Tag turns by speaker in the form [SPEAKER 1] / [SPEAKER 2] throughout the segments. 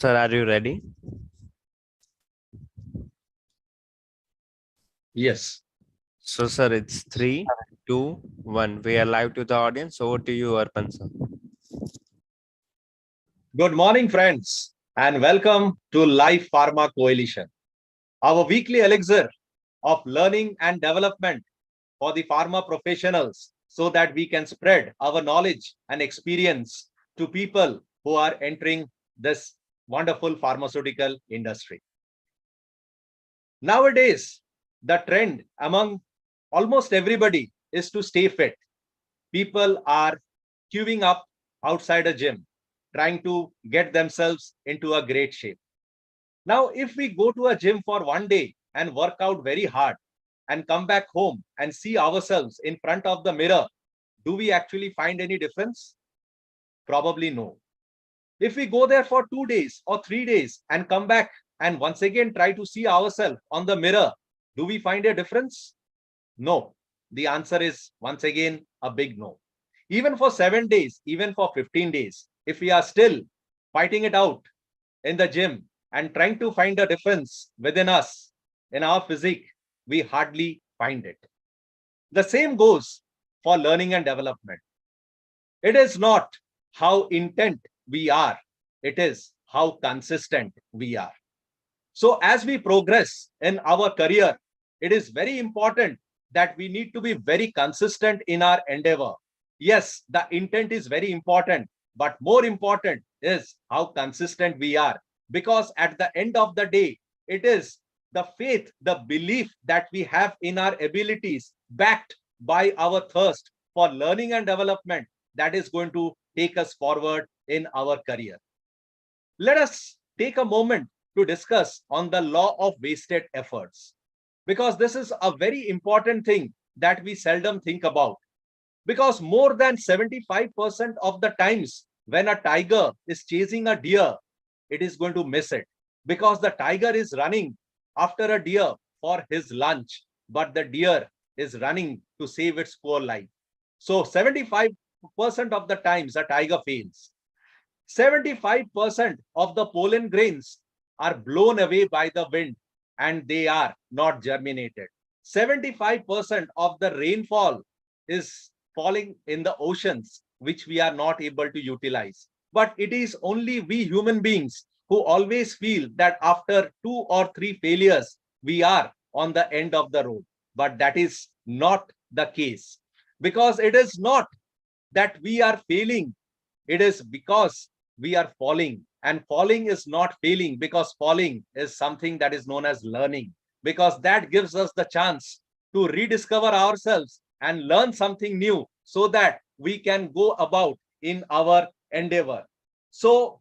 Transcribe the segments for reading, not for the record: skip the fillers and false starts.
[SPEAKER 1] Sir, are you ready?
[SPEAKER 2] Yes.
[SPEAKER 1] So, sir, it's 3, 2, 1. We are live to the audience. Over to you, Arpan, sir.
[SPEAKER 2] Good morning, friends, and welcome to Life Pharma Coalition, our weekly elixir of learning and development for the pharma professionals so that we can spread our knowledge and experience to people who are entering this wonderful pharmaceutical industry. Nowadays, the trend among almost everybody is to stay fit. People are queuing up outside a gym, trying to get themselves into a great shape. Now, if we go to a gym for one day and work out very hard and come back home and see ourselves in front of the mirror, do we actually find any difference? Probably no. If we go there for 2 days or 3 days and come back and once again try to see ourselves on the mirror, do we find a difference? No. The answer is once again a big no. Even for 7 days, even for 15 days, if we are still fighting it out in the gym and trying to find a difference within us, in our physique, we hardly find it. The same goes for learning and development. It is not how intent we are, it is how consistent we are. So as we progress in our career, it is very important that we need to be very consistent in our endeavor. Yes, the intent is very important, but more important is how consistent we are. Because at the end of the day, it is the faith, the belief that we have in our abilities backed by our thirst for learning and development that is going to take us forward in our career. Let us take a moment to discuss on the law of wasted efforts, because this is a very important thing that we seldom think about. Because more than 75% of the times when a tiger is chasing a deer, it is going to miss it, because the tiger is running after a deer for his lunch, but the deer is running to save its poor life. So 75% of the times a tiger fails. 75% of the pollen grains are blown away by the wind and they are not germinated. 75% of the rainfall is falling in the oceans, which we are not able to utilize. But it is only we human beings who always feel that after 2 or 3 failures, we are on the end of the road. But that is not the case, because it is not that we are failing. It is because we are falling, and falling is not failing, because falling is something that is known as learning, because that gives us the chance to rediscover ourselves and learn something new so that we can go about in our endeavor. So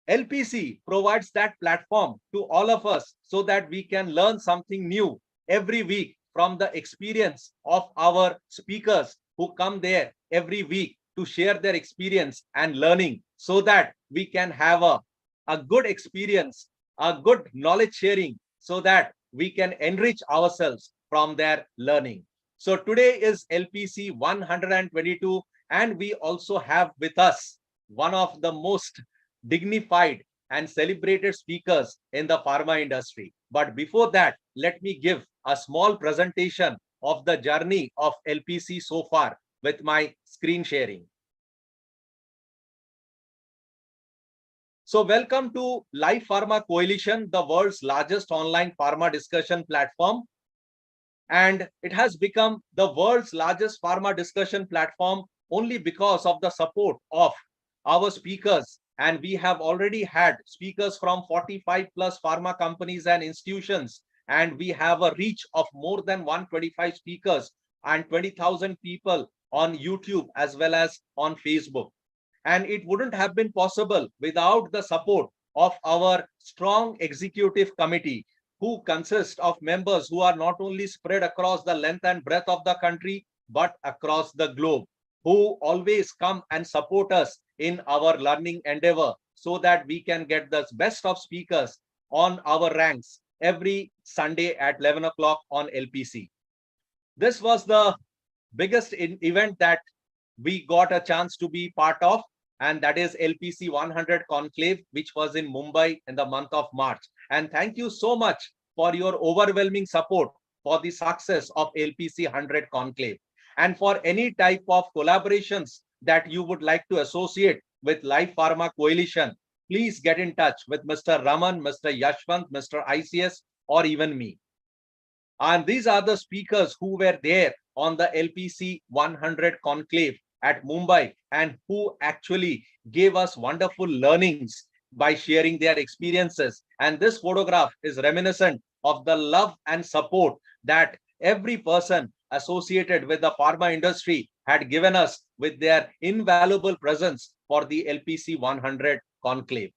[SPEAKER 2] LPC provides that platform to all of us so that we can learn something new every week from the experience of our speakers who come there every week to share their experience and learning, so that we can have a good experience, a good knowledge sharing, so that we can enrich ourselves from their learning. So today is LPC 122, and we also have with us one of the most dignified and celebrated speakers in the pharma industry. But before that, let me give a small presentation of the journey of LPC so far with my screen sharing. So welcome to Life Pharma Coalition, the world's largest online pharma discussion platform. And it has become the world's largest pharma discussion platform only because of the support of our speakers. And we have already had speakers from 45 plus pharma companies and institutions. And we have a reach of more than 125 speakers and 20,000 people on YouTube as well as on Facebook. And it wouldn't have been possible without the support of our strong executive committee, who consist of members who are not only spread across the length and breadth of the country, but across the globe, who always come and support us in our learning endeavor so that we can get the best of speakers on our ranks every Sunday at 11 o'clock on LPC. This was the biggest event that we got a chance to be part of, and that is LPC 100 Conclave, which was in Mumbai in the month of March. And thank you so much for your overwhelming support for the success of LPC 100 Conclave. And for any type of collaborations that you would like to associate with Life Pharma Coalition, please get in touch with Mr. Raman, Mr. Yashwant, Mr. ICS, or even me. And these are the speakers who were there on the LPC 100 Conclave at Mumbai and who actually gave us wonderful learnings by sharing their experiences. And this photograph is reminiscent of the love and support that every person associated with the pharma industry had given us with their invaluable presence for the LPC 100 Conclave.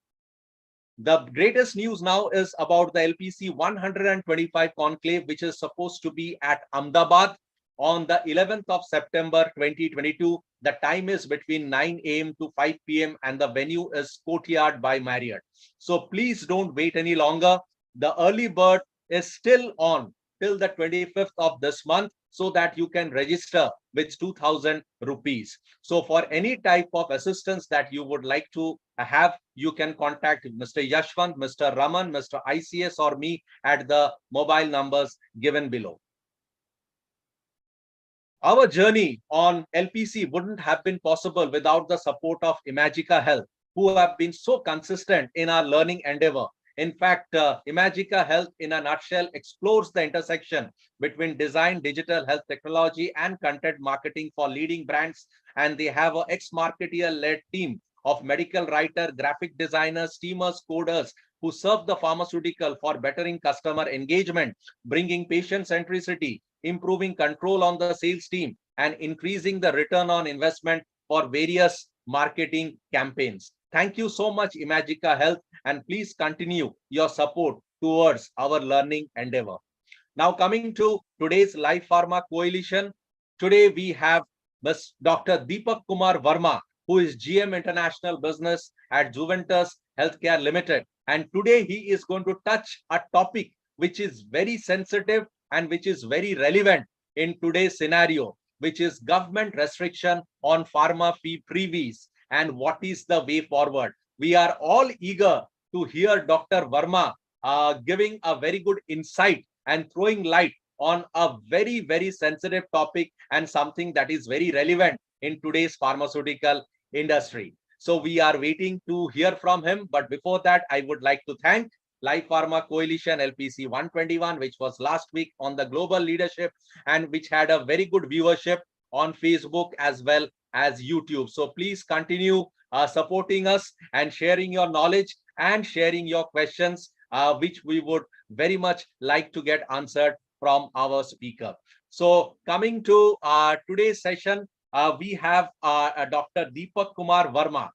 [SPEAKER 2] The greatest news now is about the LPC 125 Conclave, which is supposed to be at Ahmedabad on the 11th of September 2022. The time is between 9 a.m. to 5 p.m. and the venue is Courtyard by Marriott. So please don't wait any longer. The early bird is still on till the 25th of this month, so that you can register with 2,000 rupees. So for any type of assistance that you would like to have, you can contact Mr. Yashwant, Mr. Raman, Mr. ICS, or me at the mobile numbers given below. Our journey on LPC wouldn't have been possible without the support of Imagica Health, who have been so consistent in our learning endeavor. In fact, Imagica Health in a nutshell explores the intersection between design, digital health technology, and content marketing for leading brands. And they have an ex-marketeer-led team of medical writer, graphic designers, teamers, coders who serve the pharmaceutical for bettering customer engagement, bringing patient centricity, improving control on the sales team, and increasing the return on investment for various marketing campaigns. Thank you so much, Imagica Health, and please continue your support towards our learning endeavor. Now, coming to today's Life Pharma Coalition, today we have Ms. Dr. Deepak Kumar Verma, who is GM International Business at Juventus Healthcare Limited. And today he is going to touch a topic which is very sensitive and which is very relevant in today's scenario, which is government restriction on pharma fee freebies and what is the way forward. We are all eager to hear Dr. Verma giving a very good insight and throwing light on a very, very sensitive topic and something that is very relevant in today's pharmaceutical industry. So we are waiting to hear from him. But before that, I would like to thank Life Pharma Coalition LPC 121, which was last week on the global leadership and which had a very good viewership on Facebook as well as YouTube. So please continue supporting us and sharing your knowledge and sharing your questions, which we would very much like to get answered from our speaker. So coming to today's session, we have Dr. Deepak Kumar Verma,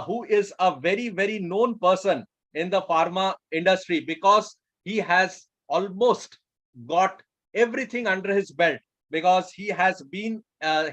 [SPEAKER 2] who is a very, very known person in the pharma industry because he has almost got everything under his belt, because he has been,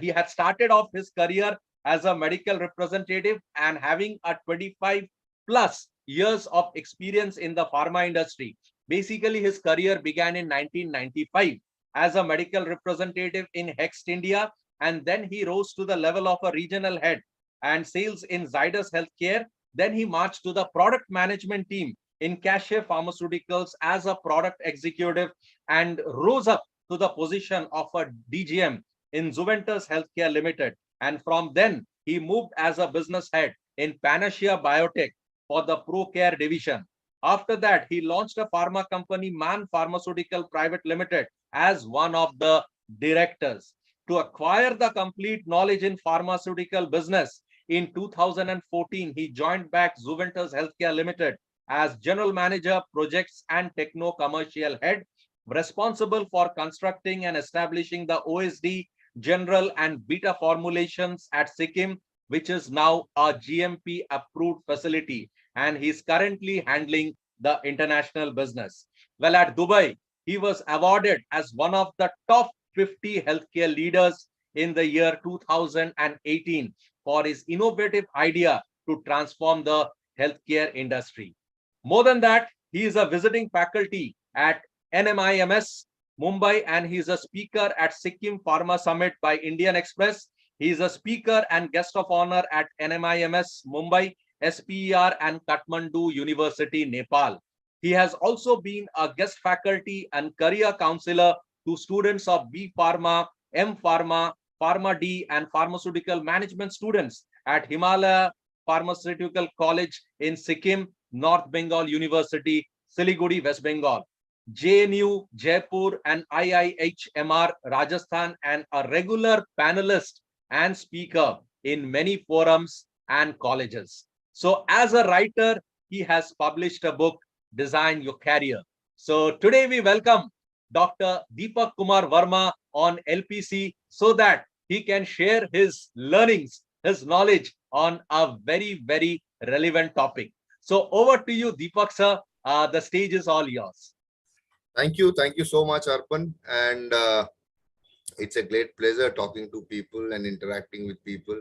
[SPEAKER 2] he had started off his career as a medical representative and having a 25 plus years of experience in the pharma industry. Basically, his career began in 1995 as a medical representative in Hext India, and then he rose to the level of a regional head and sales in Zydus Healthcare. Then he marched to the product management team in Cachet Pharmaceuticals as a product executive and rose up to the position of a DGM in Juventus Healthcare Limited. And from then, he moved as a business head in Panacea Biotech for the ProCare division. After that, he launched a pharma company, Man Pharmaceutical Private Limited, as one of the directors. To acquire the complete knowledge in pharmaceutical business, in 2014, he joined back Juventus Healthcare Limited as General Manager, Projects and Techno Commercial Head, responsible for constructing and establishing the OSD, General and Beta formulations at Sikkim, which is now a GMP approved facility, and he's currently handling the international business. Well, at Dubai, he was awarded as one of the top 50 healthcare leaders in the year 2018 for his innovative idea to transform the healthcare industry. More than that, he is a visiting faculty at NMIMS Mumbai, and he is a speaker at Sikkim Pharma Summit by Indian Express. He is a speaker and guest of honor at NMIMS Mumbai, SPER and Kathmandu University, Nepal. He has also been a guest faculty and career counselor to students of B Pharma, M Pharma, Pharma D and pharmaceutical management students at Himalaya Pharmaceutical College in Sikkim, North Bengal University, Siliguri, West Bengal, JNU, Jaipur and IIHMR, Rajasthan, and a regular panelist and speaker in many forums and colleges. So as a writer, he has published a book, Design Your Career. So today we welcome Dr. Deepak Kumar Verma on LPC so that he can share his learnings, his knowledge on a very, very relevant topic. So over to you, Deepak sir. The stage is all yours.
[SPEAKER 3] Thank you so much, Arpan. And it's a great pleasure talking to people and interacting with people.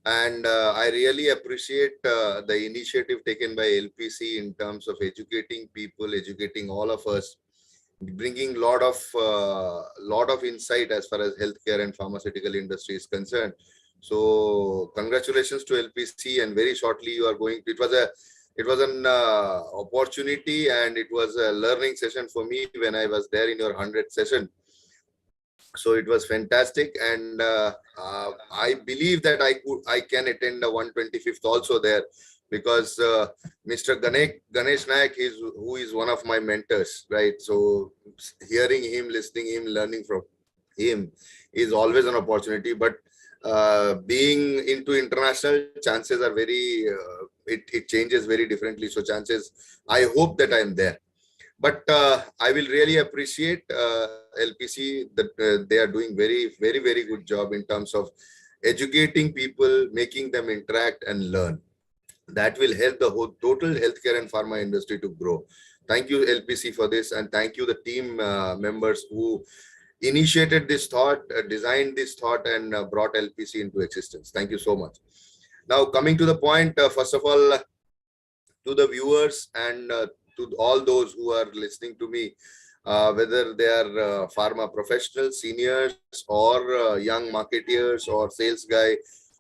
[SPEAKER 3] And I really appreciate the initiative taken by LPC in terms of educating people, educating all of us, bringing lot of insight as far as healthcare and pharmaceutical industry is concerned. So congratulations to LPC, and very shortly you are going to, it was an opportunity, and it was a learning session for me when I was there in your 100th session. So it was fantastic, and I believe that I can attend the 125th also there, because Mr. Ganesh Nayak who is one of my mentors, right? So hearing him, listening him, learning from him is always an opportunity. But being into international, chances are very it changes very differently. So chances, I hope that I am there. But I will really appreciate LPC that they are doing very good job in terms of educating people, making them interact and learn. That will help the whole total healthcare and pharma industry to grow. Thank you, LPC, for this, and thank you the team members who initiated this thought, designed this thought, and brought LPC into existence. Thank you so much. Now, coming to the point, first of all, to the viewers and to all those who are listening to me, whether they are pharma professionals, seniors, or young marketeers, or sales guy,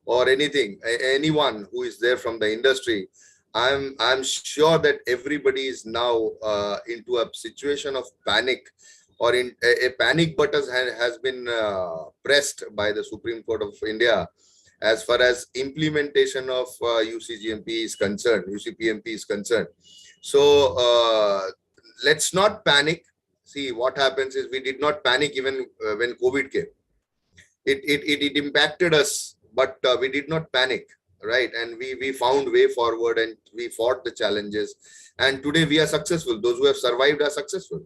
[SPEAKER 3] or anyone who is there from the industry, I'm sure that everybody is now into a situation of panic, or in a panic button has been pressed by the Supreme Court of India as far as implementation of UCGMP is concerned, UCPMP is concerned. So let's not panic. See, what happens is we did not panic even when COVID came. It impacted us, but we did not panic, right? And we found way forward, and we fought the challenges. And today we are successful. Those who have survived are successful.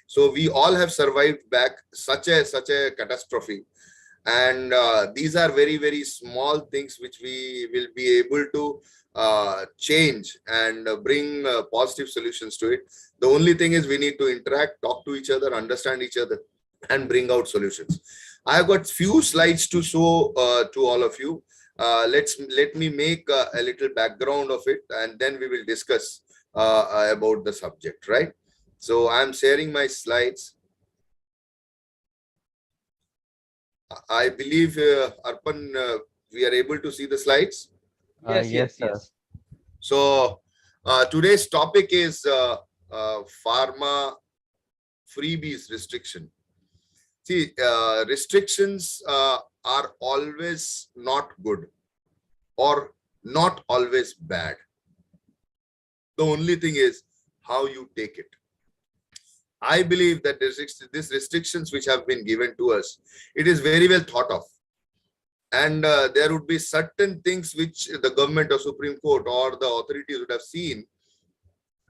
[SPEAKER 3] So we all have survived back such a catastrophe. And these are very small things which we will be able to change and bring positive solutions to it. The only thing is we need to interact, talk to each other, understand each other, and bring out solutions. I have got few slides to show to all of you. Let me make a little background of it, and then we will discuss about the subject, right? So I'm sharing my slides. I believe, Arpan, we are able to see the slides.
[SPEAKER 2] Yes.
[SPEAKER 3] So today's topic is pharma freebies restriction. See, restrictions are always not good or not always bad. The only thing is how you take it. I believe that these restrictions which have been given to us, it is very well thought of. And there would be certain things which the government or Supreme Court or the authorities would have seen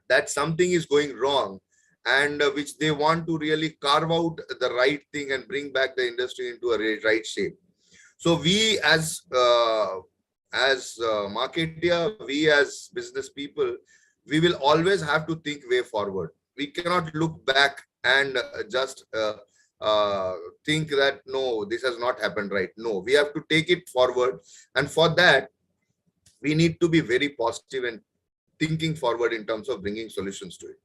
[SPEAKER 3] that something is going wrong, and which they want to really carve out the right thing and bring back the industry into a right shape. So we as marketeer, we as business people, we will always have to think way forward. We cannot look back and just think that, no, this has not happened right. No, we have to take it forward. And for that, we need to be very positive and thinking forward in terms of bringing solutions to it.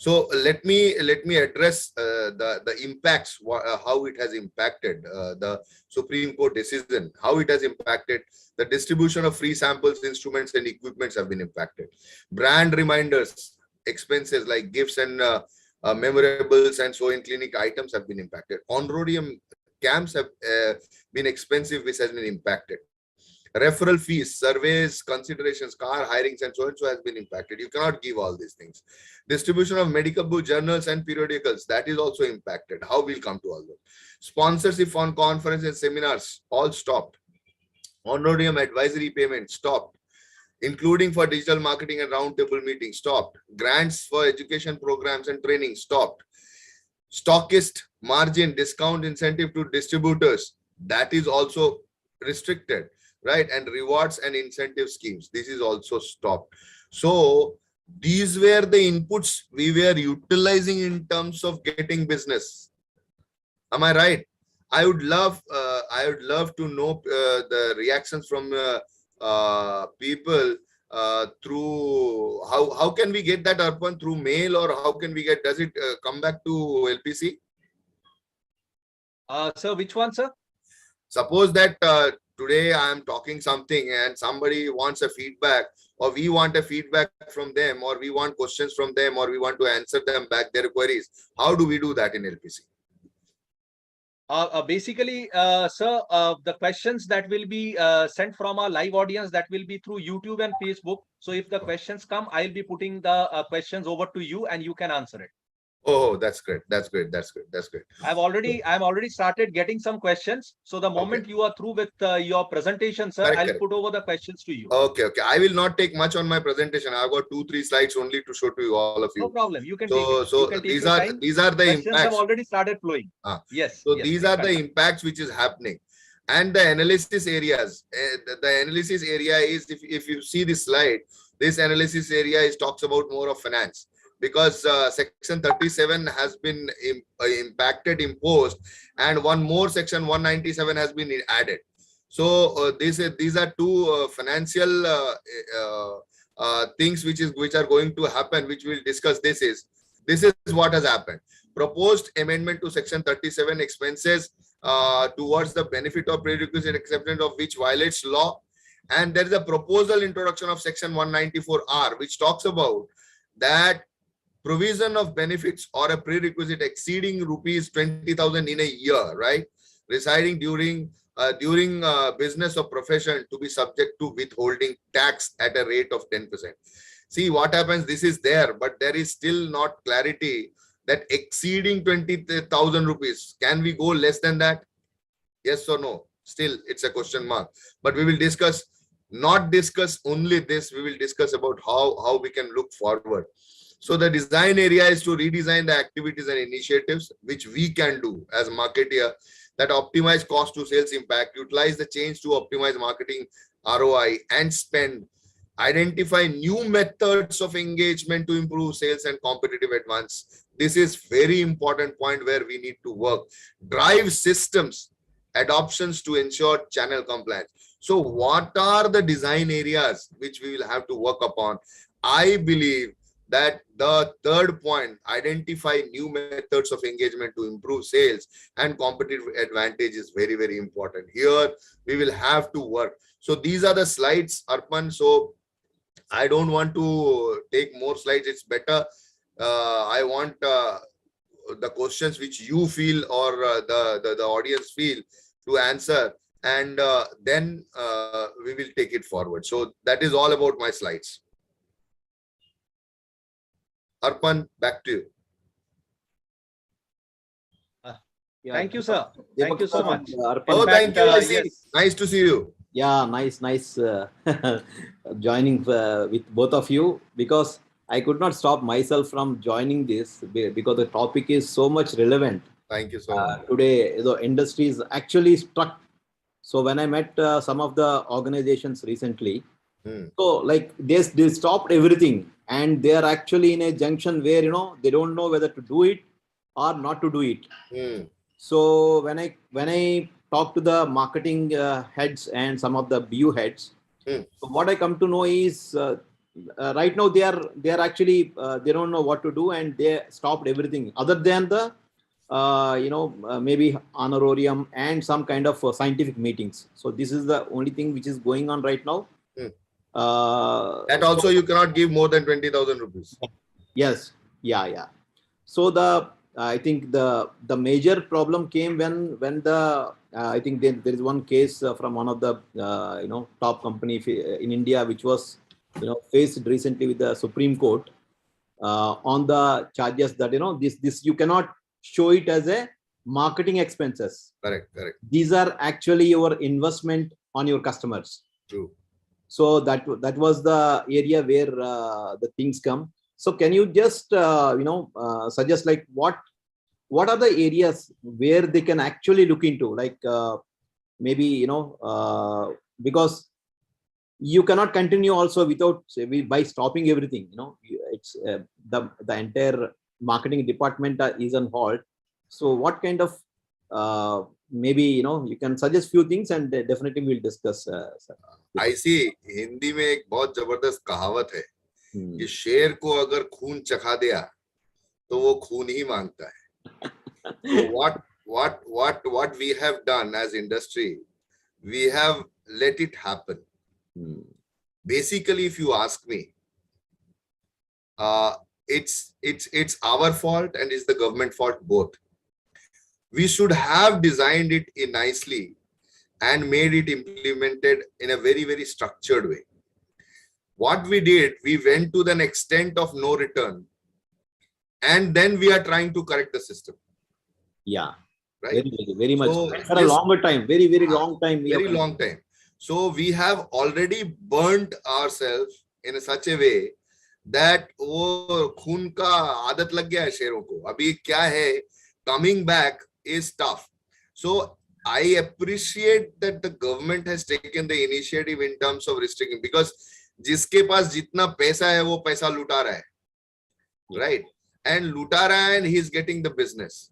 [SPEAKER 3] So let me address the impacts, how it has impacted the Supreme Court decision, how it has impacted the distribution of free samples, instruments, and equipments have been impacted. Brand reminders, expenses like gifts and memorables and so in clinic items have been impacted. Honorarium camps have been expensive, which has been impacted. Referral fees, surveys, considerations, car hirings, and so has been impacted. You cannot give all these things. Distribution of medical book journals and periodicals, that is also impacted. How we'll come to all that. Sponsorship on conferences and seminars, all stopped. Honorarium advisory payment stopped, including for digital marketing and roundtable meetings, stopped. Grants for education programs and training, stopped. Stockist margin, discount incentive to distributors, that is also restricted, right? And rewards and incentive schemes, this is also stopped. So these were the inputs we were utilizing in terms of getting business. Am I right? I would love to know the reactions from people through how can we get that, Arpan, through mail, or how can we get, does it come back to LPC?
[SPEAKER 2] Sir, which one, sir?
[SPEAKER 3] Suppose that today I am talking something and somebody wants a feedback, or we want a feedback from them, or we want questions from them, or we want to answer them back their queries. How do we do that in LPC?
[SPEAKER 2] Basically, sir, the questions that will be sent from our live audience, that will be through YouTube and Facebook. So if the questions come, I'll be putting the questions over to you and you can answer it.
[SPEAKER 3] Oh, that's great. That's great. That's great. That's great.
[SPEAKER 2] I'm already started getting some questions. So the moment you are through with your presentation, sir, I'll put over the questions to you.
[SPEAKER 3] Okay. Okay. I will not take much on my presentation. I've got 2-3 slides only to show to you, all of you.
[SPEAKER 2] No problem. You can
[SPEAKER 3] take it.
[SPEAKER 2] So
[SPEAKER 3] these are the
[SPEAKER 2] questions
[SPEAKER 3] impacts.
[SPEAKER 2] have already started flowing. Yes.
[SPEAKER 3] So these are the impacts which is happening. And the analysis areas, the analysis area is, if you see this slide, this analysis area is talks about more of finance, because section 37 has been impacted, imposed, and one more section 197 has been added. So these are two financial things which are going to happen, which we'll discuss. This is what has happened. Proposed amendment to section 37, expenses towards the benefit of prerequisite acceptance of which violates law. And there is a proposal introduction of section 194R, which talks about that provision of benefits or a prerequisite exceeding rupees 20,000 in a year, right, residing during business or profession to be subject to withholding tax at a rate of 10%. See what happens. This is there, but there is still not clarity that exceeding 20,000 rupees. Can we go less than that? Yes or no? Still, it's a question mark. But we will discuss, not discuss only this. We will discuss about how we can look forward. So the design area is to redesign the activities and initiatives which we can do as marketeer that optimize cost to sales impact, utilize the change to optimize marketing ROI and spend, identify new methods of engagement to improve sales and competitive advance. This is very important point where we need to work. Drive systems adoptions to ensure channel compliance. So what are the design areas which we will have to work upon? I believe that the third point, identify new methods of engagement to improve sales and competitive advantage, is very, very important. Here we will have to work. So these are the slides, Arpan. So I don't want to take more slides. It's better. I want the questions which you feel or the audience feel to answer, and then we will take it forward. So that is all about my slides. Arpan, back to you.
[SPEAKER 2] Thank you, sir. Thank you so much.
[SPEAKER 4] Arpan,
[SPEAKER 3] oh, thank you.
[SPEAKER 2] Yes.
[SPEAKER 3] Nice to see you.
[SPEAKER 4] Yeah, nice joining with both of you, because I could not stop myself from joining this because the topic is so much relevant.
[SPEAKER 3] Thank you so much.
[SPEAKER 4] Today, the industry is actually struck. So when I met some of the organizations recently, so like they stopped everything and they are actually in a junction where, they don't know whether to do it or not to do it. So when I talk to the marketing heads and some of the BU heads, so what I come to know is right now they are actually they don't know what to do, and they stopped everything other than the maybe honorarium and some kind of scientific meetings. So this is the only thing which is going on right now.
[SPEAKER 3] And also you cannot give more than 20,000 rupees.
[SPEAKER 4] Yes. Yeah. So I think the major problem came when the I think there is one case from one of the top company in India, which was faced recently with the Supreme Court on the charges that this you cannot show it as a marketing expenses.
[SPEAKER 3] Correct.
[SPEAKER 4] These are actually your investment on your customers.
[SPEAKER 3] True.
[SPEAKER 4] So that was the area where the things come. So can you just suggest like what are the areas where they can actually look into, like maybe because you cannot continue also without by stopping everything. It's the entire marketing department is on halt. So what kind of maybe you can suggest few things, and definitely we'll discuss.
[SPEAKER 3] I see Hindi में एक बहुत जबरदस्त कहावत है कि शेर को अगर खून चखा दिया तो वो खून ही मांगता है. So what we have done as industry, we have let it happen. Basically, if you ask me, it's our fault and it's the government fault both. We should have designed it nicely and made it implemented in a very, very structured way. What we did, we went to the extent of no return, and then we are trying to correct the system.
[SPEAKER 4] Yeah,
[SPEAKER 3] right.
[SPEAKER 4] Very much. So for a longer time, very long time.
[SPEAKER 3] Very long time. So we have already burnt ourselves in such a way that वो खून का आदत लग गया है शेरों को. अभी क्या है, coming back is tough. So I appreciate that the government has taken the initiative in terms of restricting, because जिसके पास जितना पैसा है वो पैसा लुटा रहा है, right? And लुटा रहा है and he is getting the business.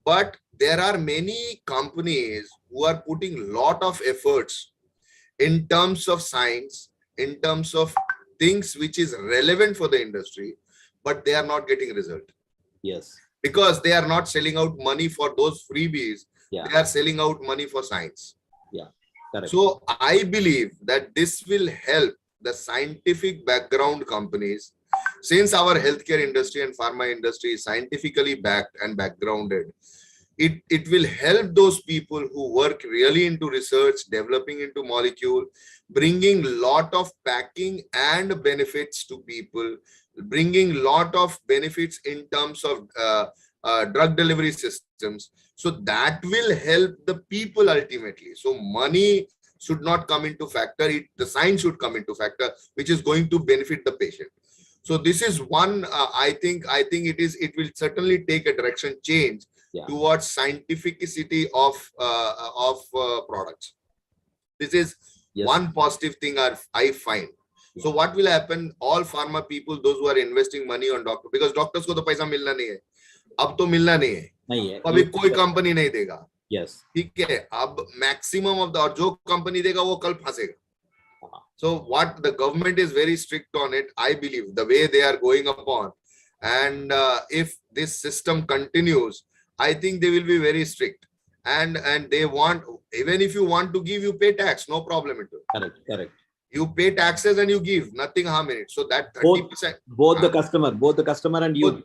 [SPEAKER 3] But there are many companies who are putting lot of efforts in terms of science, in terms of things which is relevant for the industry, but they are not getting result.
[SPEAKER 4] Yes.
[SPEAKER 3] Because they are not selling out money for those freebies. Yeah. They are selling out money for science.
[SPEAKER 4] Yeah. Correct.
[SPEAKER 3] So I believe that this will help the scientific background companies, since our healthcare industry and pharma industry is scientifically backed and backgrounded. It will help those people who work really into research, developing into molecule, bringing lot of packing and benefits to people, bringing lot of benefits in terms of drug delivery systems. So that will help the people ultimately. So money should not come into factor. The science should come into factor, which is going to benefit the patient. So this is one. I think it will certainly take a direction change. Yeah. Towards scientificity of products. This is one positive thing I find. So what will happen? All pharma people, those who are investing money on doctor, because doctors को तो पैसा मिलना नहीं है, अब तो मिलना नहीं है, अभी कोई कंपनी नहीं देगा.
[SPEAKER 4] Yes.
[SPEAKER 3] ठीक है, अब maximum of the, और जो कंपनी देगा वो कल फंसेगा. So what the government is very strict on it, I believe, the way they are going upon, and if this system continues, I think they will be very strict, and they want, even if you want to give, you pay tax, no problem at all.
[SPEAKER 4] Correct.
[SPEAKER 3] You pay taxes and you give, nothing harm in it. So that 30%.
[SPEAKER 4] Both the customer and you,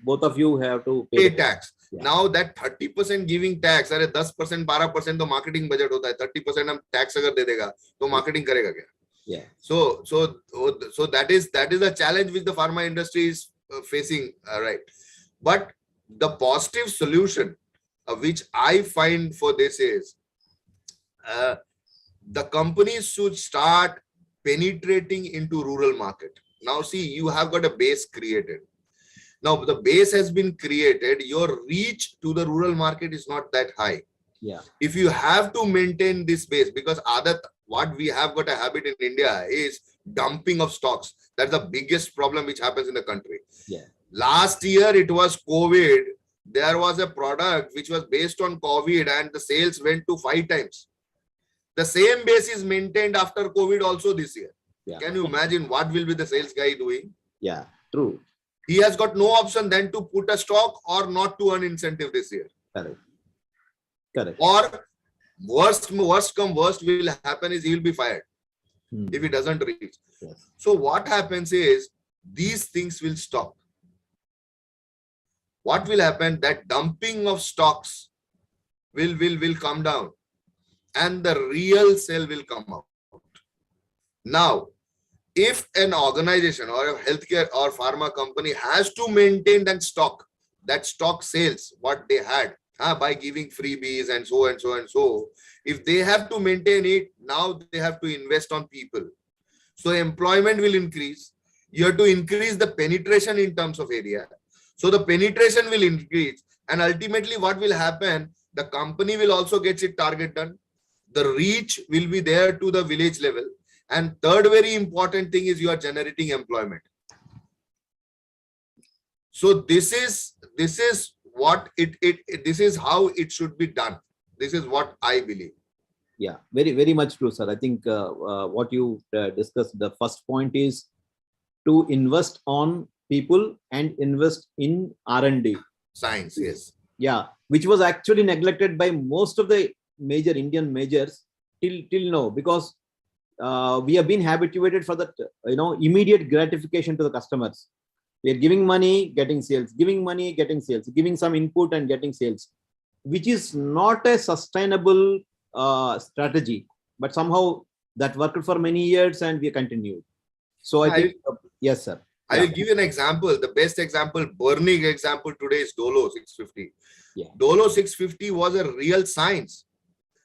[SPEAKER 4] both of you have to
[SPEAKER 3] pay tax. Yeah. Now that 30% giving tax, अरे 10%, 12% तो marketing budget होता है, 30% हम tax अगर दे देगा, तो marketing करेगा क्या?
[SPEAKER 4] Yeah.
[SPEAKER 3] So that is a challenge which the pharma industry is facing, right? But the positive solution which I find for this is the companies should start penetrating into rural market. Now see, you have got a base created. Now the base has been created, your reach to the rural market is not that high.
[SPEAKER 4] Yeah.
[SPEAKER 3] If you have to maintain this base, because what we have got a habit in India is dumping of stocks. That's the biggest problem which happens in the country.
[SPEAKER 4] Yeah.
[SPEAKER 3] Last year it was COVID. There was a product which was based on COVID and the sales went to 5 times. The same base is maintained after COVID also this year.
[SPEAKER 4] Yeah.
[SPEAKER 3] Can you imagine what will be the sales guy doing?
[SPEAKER 4] Yeah, true.
[SPEAKER 3] He has got no option than to put a stock or not to earn incentive this year.
[SPEAKER 4] Correct. Correct.
[SPEAKER 3] Or worst come worst will happen is he will be fired if he doesn't reach.
[SPEAKER 4] Yes.
[SPEAKER 3] So what happens is these things will stop. What will happen? That dumping of stocks will come down and the real sale will come out. Now, if an organization or a healthcare or pharma company has to maintain that stock sales, what they had by giving freebies and so and so and so, if they have to maintain it, now they have to invest on people. So employment will increase. You have to increase the penetration in terms of area. So the penetration will increase. And ultimately what will happen, the company will also get its target done. The reach will be there to the village level. And third very important thing is you are generating employment. So this is what this is how it should be done. This is what I believe.
[SPEAKER 4] Yeah, very much true, sir. I think what you discussed, the first point is to invest on people and invest in R&D.
[SPEAKER 3] Science, yes.
[SPEAKER 4] Yeah, which was actually neglected by most of the major Indian majors till now, because we have been habituated for that, immediate gratification to the customers. We are giving money, getting sales, giving money, getting sales, giving some input and getting sales, which is not a sustainable strategy. But somehow that worked for many years and we continued. So I think, yes, sir.
[SPEAKER 3] I will give you an example. The best example, burning example today is Dolo 650.
[SPEAKER 4] Yeah.
[SPEAKER 3] Dolo 650 was a real science.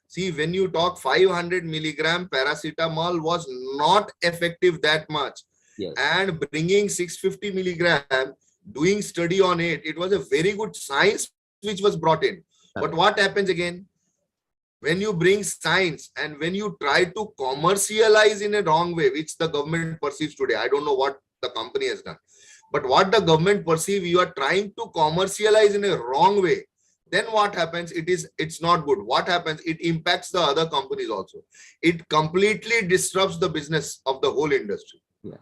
[SPEAKER 3] See, when you talk 500 milligram paracetamol was not effective that much.
[SPEAKER 4] Yes.
[SPEAKER 3] And bringing 650 milligram, doing study on it, it was a very good science which was brought in. But what happens again? When you bring science and when you try to commercialize in a wrong way, which the government perceives today, I don't know what the company has done, but what the government perceive, you are trying to commercialize in a wrong way, then what happens? It's not good. What happens? It impacts the other companies also. It completely disrupts the business of the whole industry.
[SPEAKER 4] Yeah.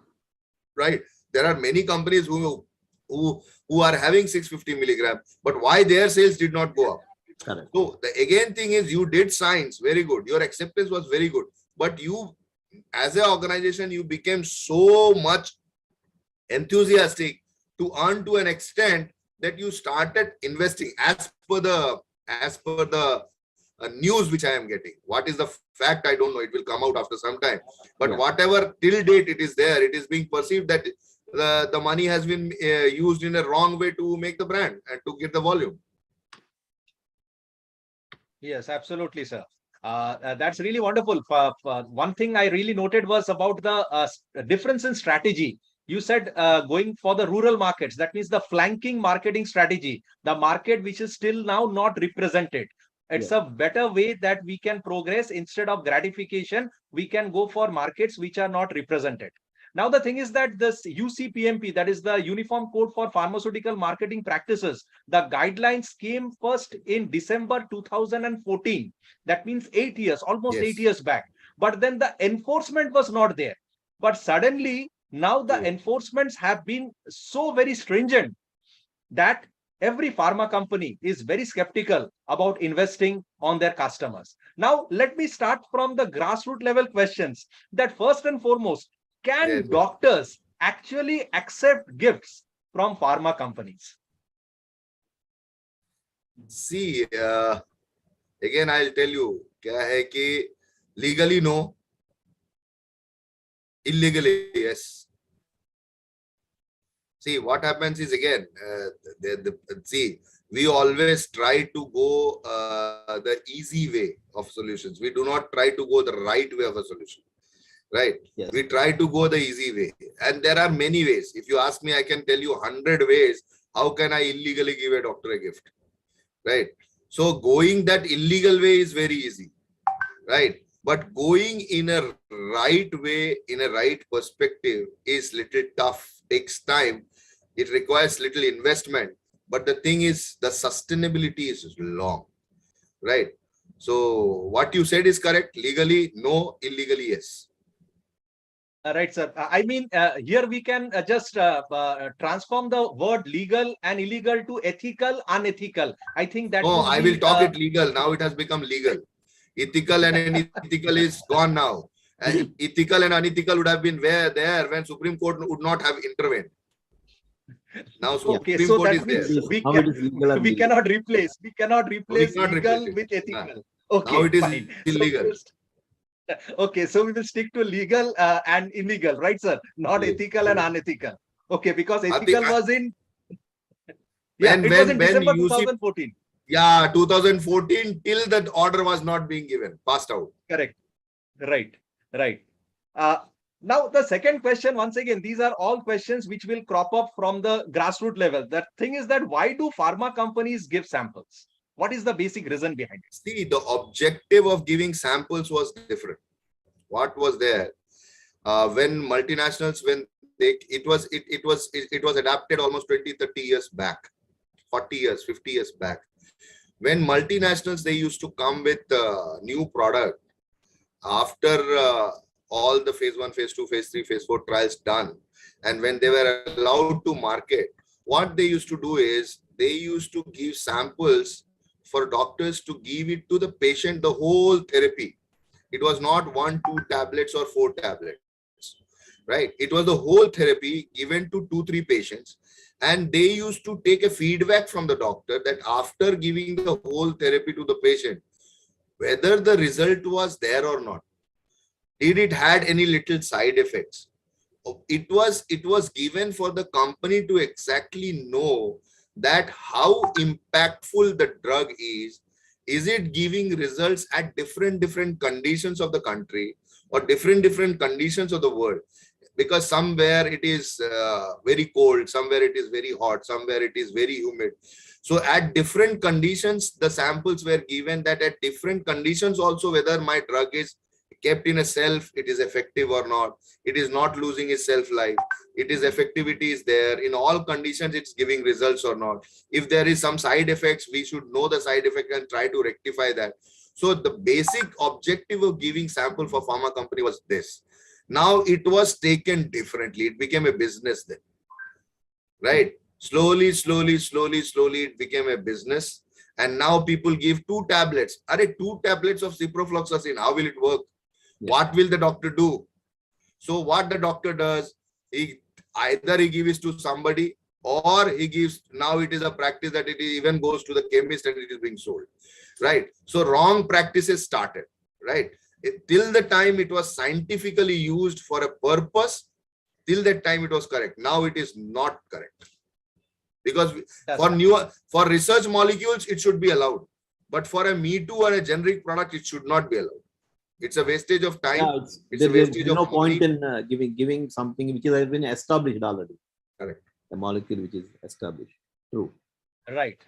[SPEAKER 3] Right? There are many companies who are having 650 milligram, but why their sales did not go up?
[SPEAKER 4] Correct.
[SPEAKER 3] So the again thing is you did science, very good. Your acceptance was very good, but you as an organization, you became so much enthusiastic to earn to an extent that you started investing as per the news which I am getting. What is the fact? I don't know. It will come out after some time. But whatever till date it is there, it is being perceived that the money has been used in a wrong way to make the brand and to get the volume.
[SPEAKER 2] Yes, absolutely, sir. That's really wonderful. One thing I really noted was about the difference in strategy. You said going for the rural markets, that means the flanking marketing strategy, the market which is still now not represented. It's a better way that we can progress. Instead of gratification, we can go for markets which are not represented. Now, the thing is that this UCPMP, that is the Uniform Code for Pharmaceutical Marketing Practices, the guidelines came first in December 2014. That means 8 years, almost 8 years back. But then the enforcement was not there. But suddenly, now the enforcements have been so very stringent that every pharma company is very skeptical about investing on their customers. Now, let me start from the grassroots level questions. That first and foremost, can doctors actually accept gifts from pharma companies?
[SPEAKER 3] See, again, I'll tell you, kya hai ki legally no, illegally yes. See, what happens is again, see, we always try to go the easy way of solutions. We do not try to go the right way of a solution. Right?
[SPEAKER 4] Yes.
[SPEAKER 3] We try to go the easy way. And there are many ways. If you ask me, I can tell you 100 ways. How can I illegally give a doctor a gift? Right? So going that illegal way is very easy. Right? But going in a right way, in a right perspective is little tough, takes time. It requires little investment. But the thing is, the sustainability is long. Right? So what you said is correct. Legally, no. Illegally, yes.
[SPEAKER 2] Right, sir. I mean, here we can just transform the word legal and illegal to ethical, unethical. I think that
[SPEAKER 3] No,
[SPEAKER 2] would
[SPEAKER 3] I
[SPEAKER 2] be
[SPEAKER 3] will talk it legal. Now it has become legal. Ethical and unethical is gone now. Ethical and unethical would have been there when Supreme Court would not have intervened. Now
[SPEAKER 2] okay.
[SPEAKER 3] Supreme
[SPEAKER 2] So
[SPEAKER 3] Court
[SPEAKER 2] that
[SPEAKER 3] is there.
[SPEAKER 2] means
[SPEAKER 4] Now it is legal and
[SPEAKER 2] we
[SPEAKER 4] illegal.
[SPEAKER 2] cannot replace
[SPEAKER 3] We cannot replace
[SPEAKER 2] legal
[SPEAKER 3] it.
[SPEAKER 2] with
[SPEAKER 3] Yeah.
[SPEAKER 2] ethical.
[SPEAKER 3] Now
[SPEAKER 2] Okay,
[SPEAKER 3] it is
[SPEAKER 2] fine.
[SPEAKER 3] illegal.
[SPEAKER 2] Okay, so we will stick to legal and illegal, right, sir? Not
[SPEAKER 3] Yes,
[SPEAKER 2] ethical and
[SPEAKER 3] yes.
[SPEAKER 2] unethical. Okay, because
[SPEAKER 3] I think
[SPEAKER 2] ethical was in
[SPEAKER 3] when
[SPEAKER 2] it was in December
[SPEAKER 3] UC
[SPEAKER 2] 2014.
[SPEAKER 3] 2014 till that order was not being given, passed out.
[SPEAKER 2] Correct. Right. Right. Now the second question, once again, these are all questions which will crop up from the grassroots level. The thing is that why do pharma companies give samples? What is the basic reason behind it?
[SPEAKER 3] See, the objective of giving samples was different. What was there when multinationals, when it was adapted almost 20-30 years back, 40 years, 50 years back. When multinationals, they used to come with new product after all the phase 1, phase 2, phase 3, phase 4 trials done, and when they were allowed to market, what they used to do is they used to give samples for doctors to give it to the patient, the whole therapy. It was not 1, 2 tablets or 4 tablets, right? It was the whole therapy given to 2, 3 patients, and they used to take a feedback from the doctor that after giving the whole therapy to the patient, whether the result was there or not, did it had any little side effects. It was given for the company to exactly know that how impactful the drug is it giving results at different conditions of the country or different conditions of the world, because somewhere it is very cold, somewhere it is very hot, somewhere it is very humid. So at different conditions, the samples were given that at different conditions also, whether my drug is kept in a shelf, it is effective or not, it is not losing its shelf life, it is effectivity is there, in all conditions it's giving results or not. If there is some side effects, we should know the side effect and try to rectify that. So the basic objective of giving sample for pharma company was this. Now it was taken differently. It became a business then, right? Slowly, it became a business. And now people give 2 tablets. Are 2 tablets of ciprofloxacin? How will it work? Yeah. What will the doctor do? So what the doctor does, either he gives to somebody, or he gives, now it is a practice that it even goes to the chemist and it is being sold, right? So wrong practices started, right? Till the time it was scientifically used for a purpose, till that time it was correct. Now it is not correct, because for research molecules it should be allowed, but for a me too or a generic product it should not be allowed. It's a wastage of time.
[SPEAKER 4] Yeah, there's no point in giving something which has been established already.
[SPEAKER 3] Correct.
[SPEAKER 4] The molecule which is established. True.
[SPEAKER 2] Right.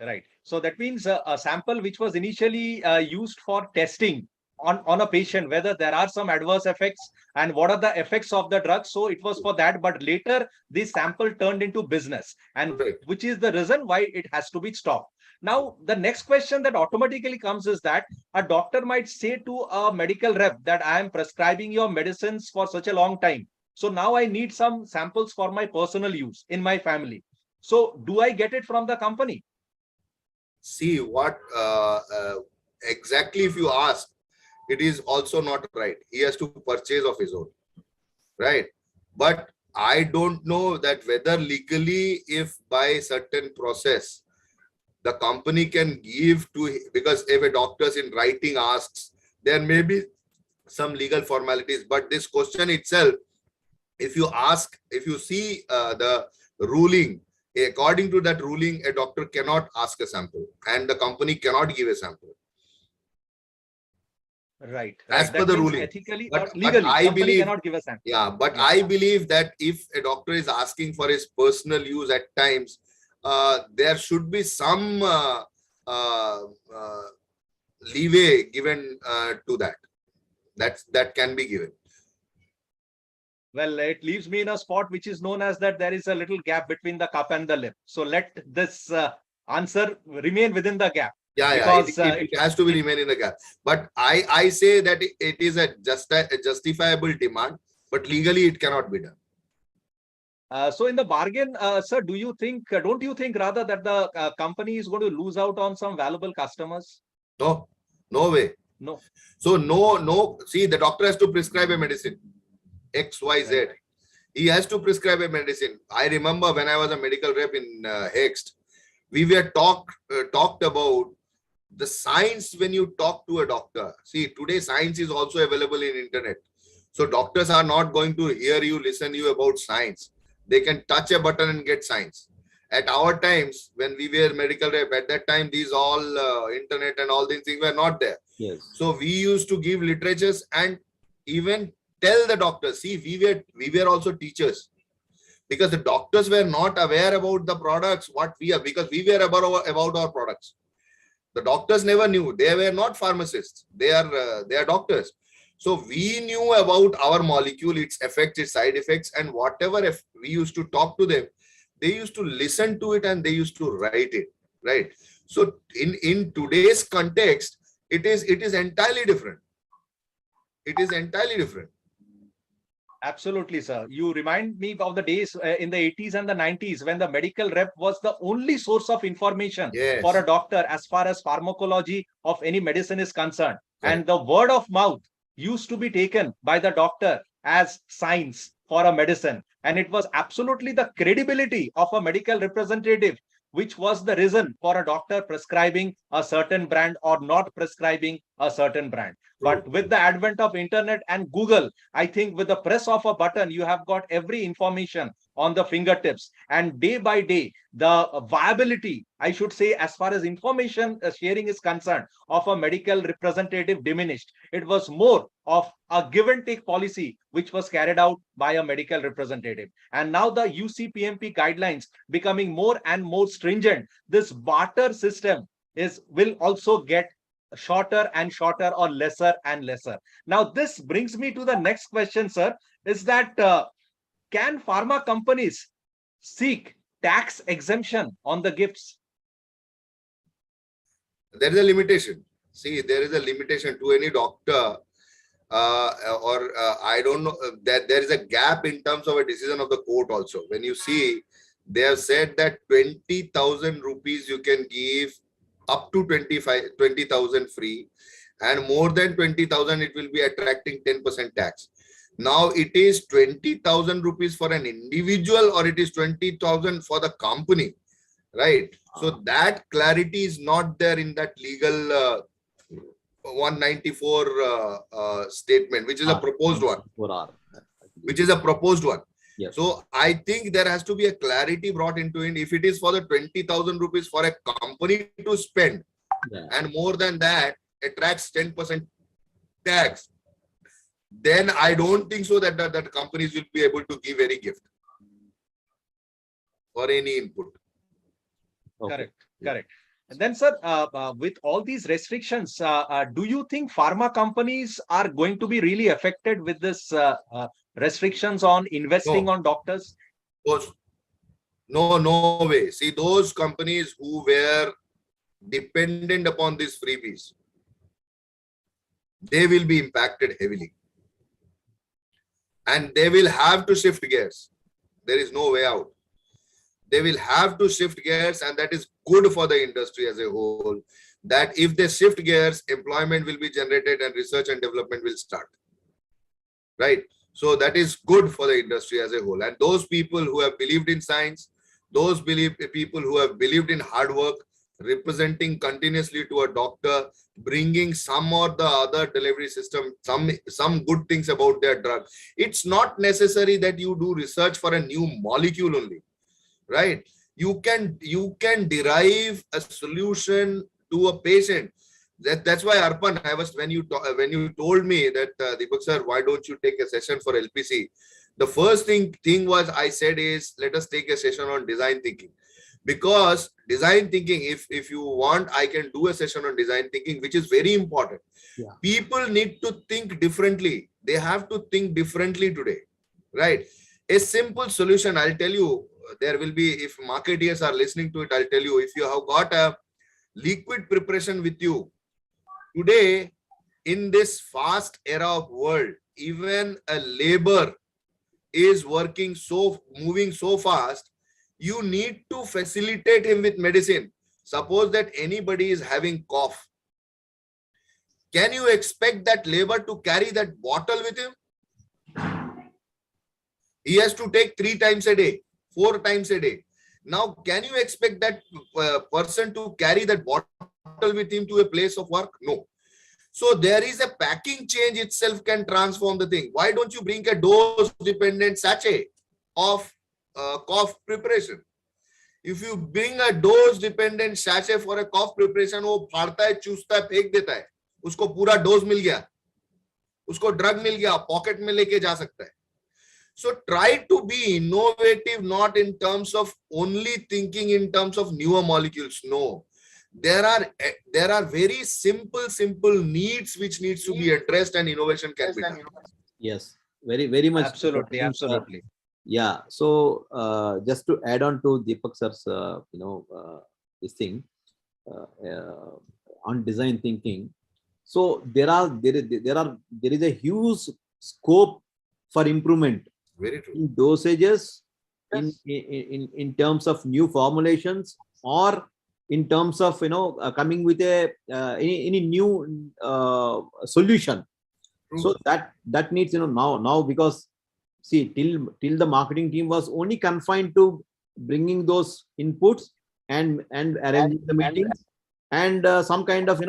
[SPEAKER 2] So that means a sample which was initially used for testing on a patient, whether there are some adverse effects and what are the effects of the drug. So it was for that, but later this sample turned into business, and which is the reason why it has to be stopped. Now, the next question that automatically comes is that a doctor might say to a medical rep that I am prescribing your medicines for such a long time. So now I need some samples for my personal use in my family. So do I get it from the company?
[SPEAKER 3] See, what exactly if you ask, it is also not right. He has to purchase of his own, right? But I don't know that whether legally, if by certain process, the company can give to, because if a doctor in writing asks, there may be some legal formalities. But this question itself, if you ask, if you see the ruling, according to that ruling, a doctor cannot ask a sample and the company cannot give a sample.
[SPEAKER 2] Right.
[SPEAKER 3] As per the ruling.
[SPEAKER 2] Ethically
[SPEAKER 3] but,
[SPEAKER 2] or legally,
[SPEAKER 3] but I believe,
[SPEAKER 2] cannot give a sample.
[SPEAKER 3] Yeah, but yeah. I believe that if a doctor is asking for his personal use at times, there should be some leeway given to that. That can be given.
[SPEAKER 2] Well, it leaves me in a spot which is known as that there is a little gap between the cup and the lip. So let this answer remain within the gap.
[SPEAKER 3] Yeah, because, it has to be remain in the gap. But I say that it is a justifiable demand. but legally it cannot be done.
[SPEAKER 2] So in the bargain, sir, don't you think rather that the company is going to lose out on some valuable customers?
[SPEAKER 3] No, no way.
[SPEAKER 2] No.
[SPEAKER 3] So no. See, the doctor has to prescribe a medicine, X, Y, Z.
[SPEAKER 2] Right.
[SPEAKER 3] He has to prescribe a medicine. I remember when I was a medical rep in Hext, we were talked about the science when you talk to a doctor. See, today science is also available in internet. So doctors are not going to hear you, listen you about science. They can touch a button and get science. At our times, when we were medical rep, at that time, these all internet and all these things were not there.
[SPEAKER 4] Yes.
[SPEAKER 3] So we used to give literatures and even tell the doctors, see, we were also teachers, because the doctors were not aware about the products, what we are, because we were about our products. The doctors never knew. They were not pharmacists. They are doctors. So we knew about our molecule, its effects, its side effects, and whatever. If we used to talk to them, they used to listen to it and they used to write it, right? So in today's context, it is entirely different. It is entirely different.
[SPEAKER 2] Absolutely, sir. You remind me of the days in the 80s and the 90s when the medical rep was the only source of information
[SPEAKER 3] Yes.
[SPEAKER 2] for a doctor as far as pharmacology of any medicine is concerned.
[SPEAKER 3] Correct.
[SPEAKER 2] And the word of mouth used to be taken by the doctor as science for a medicine. And it was absolutely the credibility of a medical representative which was the reason for a doctor prescribing a certain brand or not prescribing a certain brand. But with the advent of internet and Google, I think with the press of a button, you have got every information on the fingertips. And day by day, the viability, I should say, as far as information sharing is concerned, of a medical representative diminished. It was more of a give and take policy which was carried out by a medical representative. And now the UCPMP guidelines becoming more and more stringent. This barter system will also get shorter and shorter or lesser and lesser. Now, this brings me to the next question, sir, is that can pharma companies seek tax exemption on the gifts?
[SPEAKER 3] There is a limitation. See, there is a limitation to any doctor I don't know that there is a gap in terms of a decision of the court also. When you see, they have said that 20,000 rupees you can give up to 20,000 free, and more than 20,000 it will be attracting 10% tax. Now it is 20,000 rupees for an individual or it is 20,000 for the company, right? So that clarity is not there in that legal 194 statement, which is a proposed one. Which is a proposed one.
[SPEAKER 4] Yes.
[SPEAKER 3] So I think there has to be a clarity brought into it. If it is for the 20,000 rupees for a company to spend, and more than that attracts 10% tax, then I don't think so that companies will be able to give any gift or any input.
[SPEAKER 2] Okay. Correct. And then, sir, with all these restrictions, do you think pharma companies are going to be really affected with this restrictions on investing on doctors?
[SPEAKER 3] No way. See, those companies who were dependent upon these freebies, they will be impacted heavily. And they will have to shift gears. There is no way out. They will have to shift gears, and that is good for the industry as a whole. That if they shift gears, employment will be generated and research and development will start. Right? So that is good for the industry as a whole. And those people who have believed in science, those people who have believed in hard work, representing continuously to a doctor, bringing some or the other delivery system, some good things about their drug. It's not necessary that you do research for a new molecule only. Right? You can derive a solution to a patient. That's why, Arpan, when you told me that Deepak sir, why don't you take a session for LPC? The first thing was I said is, let us take a session on design thinking, because design thinking, if you want, I can do a session on design thinking, which is very important.
[SPEAKER 4] Yeah.
[SPEAKER 3] People need to think differently. They have to think differently today, right? A simple solution, I'll tell you. There will be, if marketeers are listening to it, I'll tell you, if you have got a liquid preparation with you today, in this fast era of world, even a labor is moving so fast, you need to facilitate him with medicine. Suppose that anybody is having cough. Can you expect that labor to carry that bottle with him? He has to take 3 times a day, 4 times a day. Now, can you expect that person to carry that bottle with him to a place of work? No. So there is a packing change itself can transform the thing. Why don't you bring a dose-dependent sachet of cough preparation? If you bring a dose-dependent sachet for a cough preparation, वो फाड़ता है, चूसता है, फेंक देता है, उसको पूरा dose मिल गया, उसको ड्रग मिल गया, पॉकेट में लेके जा सकता है. So try to be innovative, not in terms of only thinking in terms of newer molecules. No, there are very simple needs which needs to be addressed, and innovation can be done.
[SPEAKER 4] Yes, very much.
[SPEAKER 2] Absolutely.
[SPEAKER 4] Yeah. So just to add on to Deepak sir's, this thing on design thinking. So there is a huge scope for improvement.
[SPEAKER 3] Very true.
[SPEAKER 4] In dosages, in terms of new formulations, or in terms of coming with a any new solution.
[SPEAKER 3] True.
[SPEAKER 4] So that needs now, because see, till the marketing team was only confined to bringing those inputs and arranging the meetings and some kind of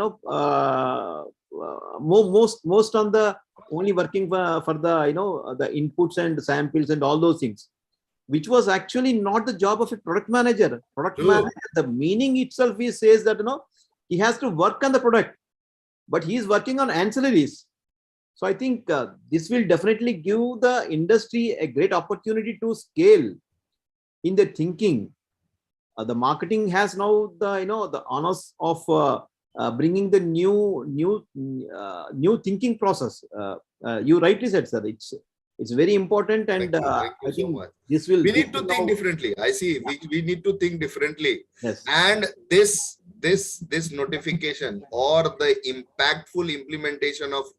[SPEAKER 4] most on the only working for the the inputs and samples and all those things, which was actually not the job of a product manager. Manager, the meaning itself says that he has to work on the product, but he is working on ancillaries. So I think this will definitely give the industry a great opportunity to scale in the thinking. The marketing has now the honors of bringing the new thinking process. You rightly said, sir. It's very important, and
[SPEAKER 3] Thank you
[SPEAKER 4] I think
[SPEAKER 3] so much.
[SPEAKER 4] this will.
[SPEAKER 3] We need to think differently. I see. We need to think differently.
[SPEAKER 4] Yes.
[SPEAKER 3] And this notification or the impactful implementation of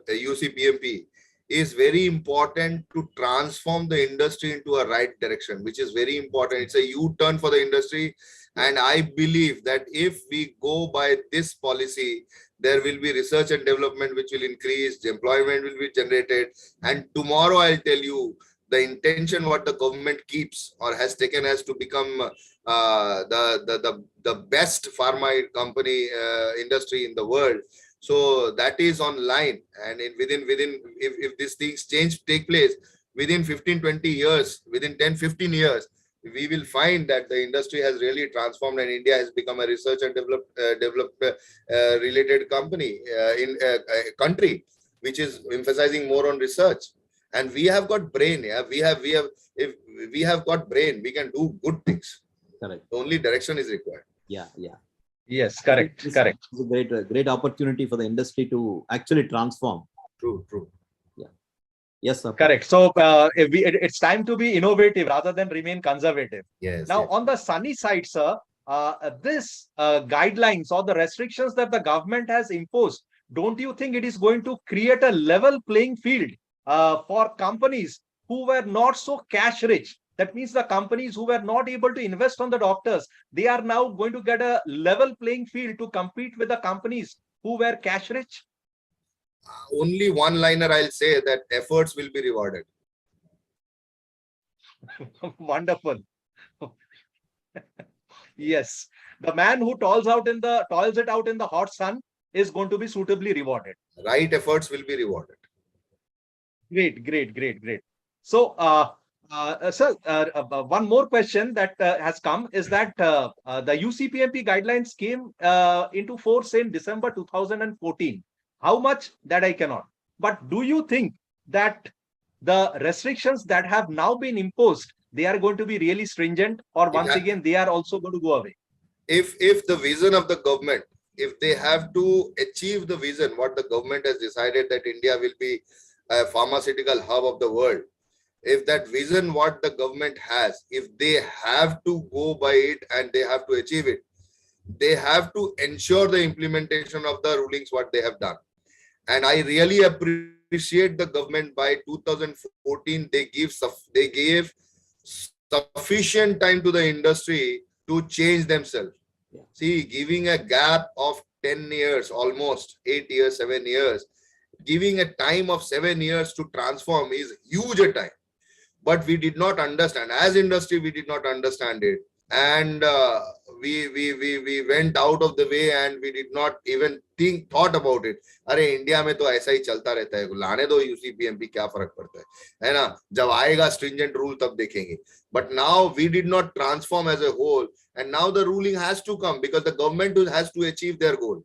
[SPEAKER 3] UCPMP is very important to transform the industry into a right direction, which is very important. It's a U-turn for the industry. And I believe that if we go by this policy, there will be research and development which will increase, employment will be generated. And tomorrow I'll tell you the intention what the government keeps or has taken as to become the best pharma company industry in the world. So that is online, and within if these things take place within 15-20 years, within 10-15 years, we will find that the industry has really transformed and India has become a research and develop related company in a country which is emphasizing more on research. And we have got brain. Yeah, if we have got brain, we can do good things.
[SPEAKER 4] Correct.
[SPEAKER 3] Only direction is required.
[SPEAKER 4] Yeah.
[SPEAKER 2] Yes, correct.
[SPEAKER 4] It's a great opportunity for the industry to actually transform.
[SPEAKER 3] True.
[SPEAKER 4] Yeah. Yes, sir.
[SPEAKER 2] Correct. So it's time to be innovative rather than remain conservative.
[SPEAKER 3] Yes.
[SPEAKER 2] Now, on the sunny side, sir, this guidelines or the restrictions that the government has imposed, don't you think it is going to create a level playing field for companies who were not so cash rich? That means the companies who were not able to invest on the doctors, they are now going to get a level playing field to compete with the companies who were cash rich?
[SPEAKER 3] Only one liner I'll say, that efforts will be rewarded.
[SPEAKER 2] Wonderful. Yes, the man who toils it out in the hot sun is going to be suitably rewarded.
[SPEAKER 3] Right efforts will be rewarded.
[SPEAKER 2] Great. So, sir, one more question that has come is that the UCPMP guidelines came into force in December 2014. How much, that I cannot. But do you think that the restrictions that have now been imposed, they are going to be really stringent, or once again they are also going to go away?
[SPEAKER 3] If the vision of the government, if they have to achieve the vision, what the government has decided that India will be a pharmaceutical hub of the world, if that vision what the government has, if they have to go by it and they have to achieve it, they have to ensure the implementation of the rulings what they have done. And I really appreciate appreciate the government. By 2014, they gave sufficient time to the industry to change themselves.
[SPEAKER 4] Yeah.
[SPEAKER 3] See, giving a gap of 10 years, almost 8 years, 7 years, giving a time of 7 years to transform is huge a time. But we did not understand. As industry, we did not understand it. And we went out of the way and we did not even thought about it. अरे India में तो ऐसा ही चलता रहता है, लाने दो यूसीपीएमपी, क्या फर्क पड़ता है ना, जब आएगा stringent rule तब देखेंगे. But now we did not transform as a whole, and now the ruling has to come because the government has to achieve their goal.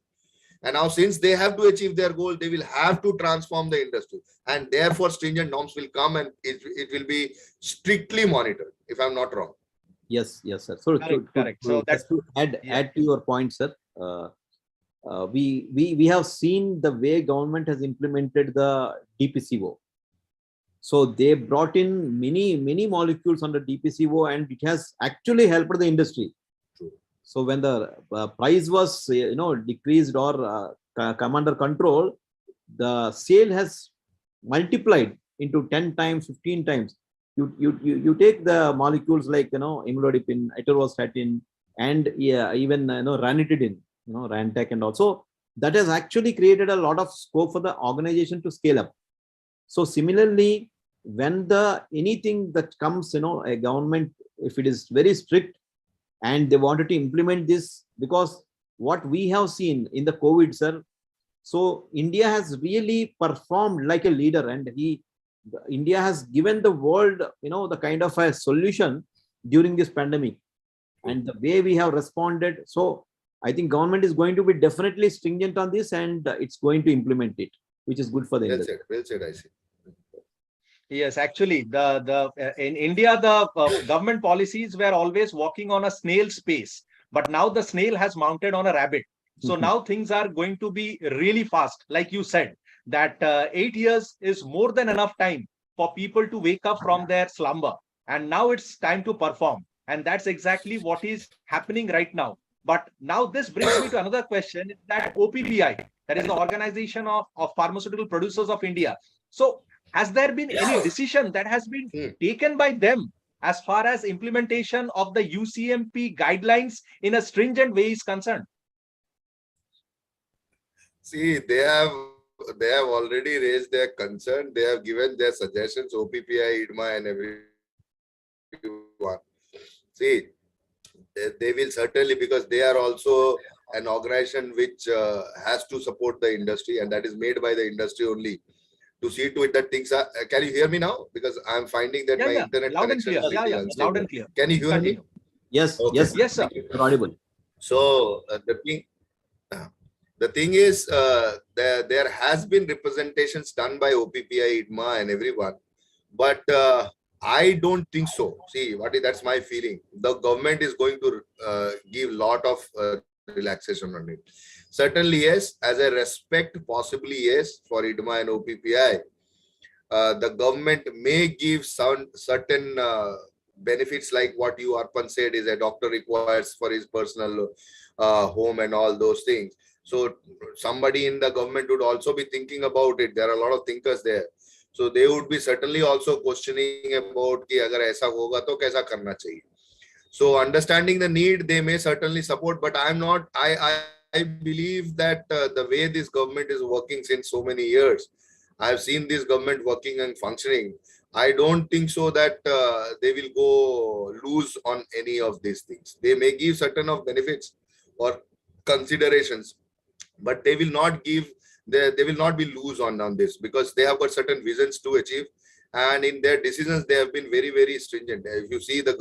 [SPEAKER 3] And now since they have to achieve their goal, they will have to transform the industry, and therefore stringent norms will come and it will be strictly monitored, if I'm not wrong.
[SPEAKER 4] Yes, sir. So
[SPEAKER 2] correct. So that's
[SPEAKER 4] to add to your point, sir. We have seen the way government has implemented the DPCO. So they brought in many molecules under DPCO, and it has actually helped the industry.
[SPEAKER 3] True.
[SPEAKER 4] So when the price was decreased or come under control, the sale has multiplied into 10 times, 15 times. You take the molecules like imlodipine, atorvastatin, and even ranitidine, Rantac, and also that has actually created a lot of scope for the organization to scale up. So similarly, when anything that comes, a government, if it is very strict and they wanted to implement this, because what we have seen in the COVID, sir, so India has really performed like a leader, and India has given the world, the kind of a solution during this pandemic, and the way we have responded. So I think government is going to be definitely stringent on this, and it's going to implement it, which is good for the industry.
[SPEAKER 3] Well said, I see.
[SPEAKER 2] Yes, actually, in India, the government policies were always walking on a snail's pace, but now the snail has mounted on a rabbit. So now things are going to be really fast, like you said, that 8 years is more than enough time for people to wake up from their slumber. And now it's time to perform. And that's exactly what is happening right now. But now this brings me to another question, that OPPI, that is the Organization of Pharmaceutical Producers of India. So has there been any decision that has been taken by them as far as implementation of the UCMP guidelines in a stringent way is concerned?
[SPEAKER 3] See, they have already raised their concern. They have given their suggestions, OPPI, IDMA, and everyone. See, they will certainly, because they are also an organization which has to support the industry, and that is made by the industry only, to see to it that things are. Can you hear me now? Because I'm finding that my internet
[SPEAKER 2] loud
[SPEAKER 3] connection is
[SPEAKER 2] loud and clear.
[SPEAKER 3] Can you hear me?
[SPEAKER 4] Yes,
[SPEAKER 3] Okay.
[SPEAKER 2] Yes, sir.
[SPEAKER 4] You're audible.
[SPEAKER 3] So the thing is, there has been representations done by OPPI, IDMA, and everyone, but I don't think so. See, that's my feeling. The government is going to give a lot of relaxation on it. Certainly, yes. As a respect, possibly yes, for IDMA and OPPI, the government may give some certain benefits, like what you Arpan said, is a doctor requires for his personal home and all those things. So somebody in the government would also be thinking about it. There are a lot of thinkers there. So they would be certainly also questioning about कि अगर ऐसा होगा तो कैसा करना चाहिए. So understanding the need, they may certainly support, but I believe that the way this government is working since so many years, I've seen this government working and functioning. I don't think so that they will go loose on any of these things. They may give certain of benefits or considerations, but they will not give. They will not be loose on this, because they have got certain visions to achieve, and in their decisions they have been very, very stringent. If you see the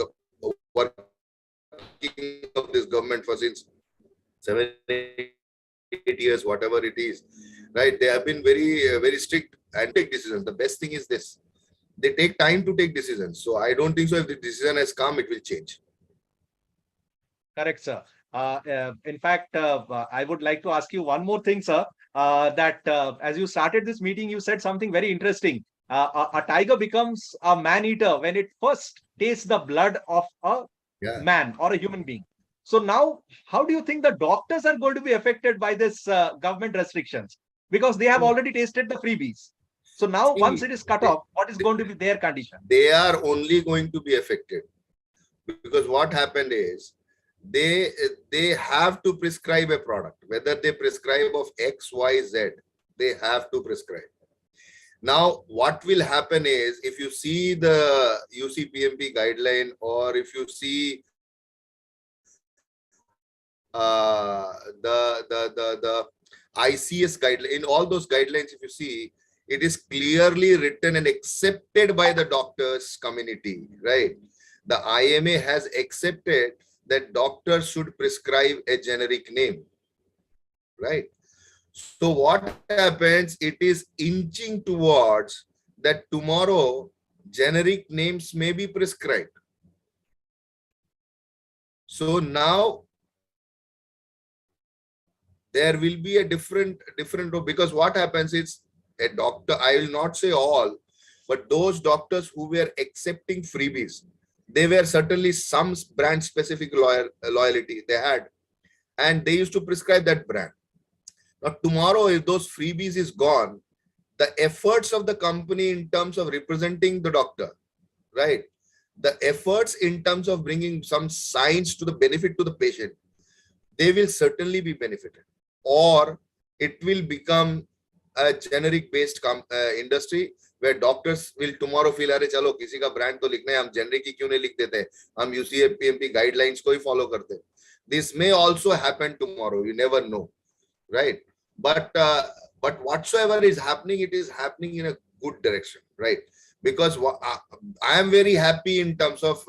[SPEAKER 3] working of this government for since 7-8 years, whatever it is, right? They have been very, very strict and take decisions. The best thing is this: they take time to take decisions. So I don't think so. If the decision has come, it will change.
[SPEAKER 2] Correct, sir. In fact, I would like to ask you one more thing, sir. That as you started this meeting, you said something very interesting. A tiger becomes a man-eater when it first tastes the blood of a man or a human being. So now, how do you think the doctors are going to be affected by this government restrictions? Because they have already tasted the freebies. So now,
[SPEAKER 3] See,
[SPEAKER 2] once it is cut off, what is going to be their condition?
[SPEAKER 3] They are only going to be affected, because what happened is they have to prescribe a product, whether they prescribe of X, Y, Z, they have to prescribe. Now, what will happen is, if you see the UCPMP guideline, or if you see the ICS guideline, in all those guidelines, if you see, it is clearly written and accepted by the doctors community, right? The IMA has accepted that doctors should prescribe a generic name, right? So what happens, it is inching towards that tomorrow generic names may be prescribed. So now there will be a different because what happens is, a doctor, I will not say all, but those doctors who were accepting freebies, they were certainly some brand specific loyalty they had, and they used to prescribe that brand. Now tomorrow, if those freebies is gone, the efforts of the company in terms of representing the doctor, right, the efforts in terms of bringing some science to the benefit to the patient, they will certainly be benefited. Or it will become a generic based industry where doctors will tomorrow feel, अरे चलो किसी का brand तो लिखना है, हम generic ही क्यों नहीं लिख देते, हम UCPMP guidelines को ही follow करते. This may also happen tomorrow, you never know, right? But whatsoever is happening, it is happening in a good direction, right? Because I am very happy in terms of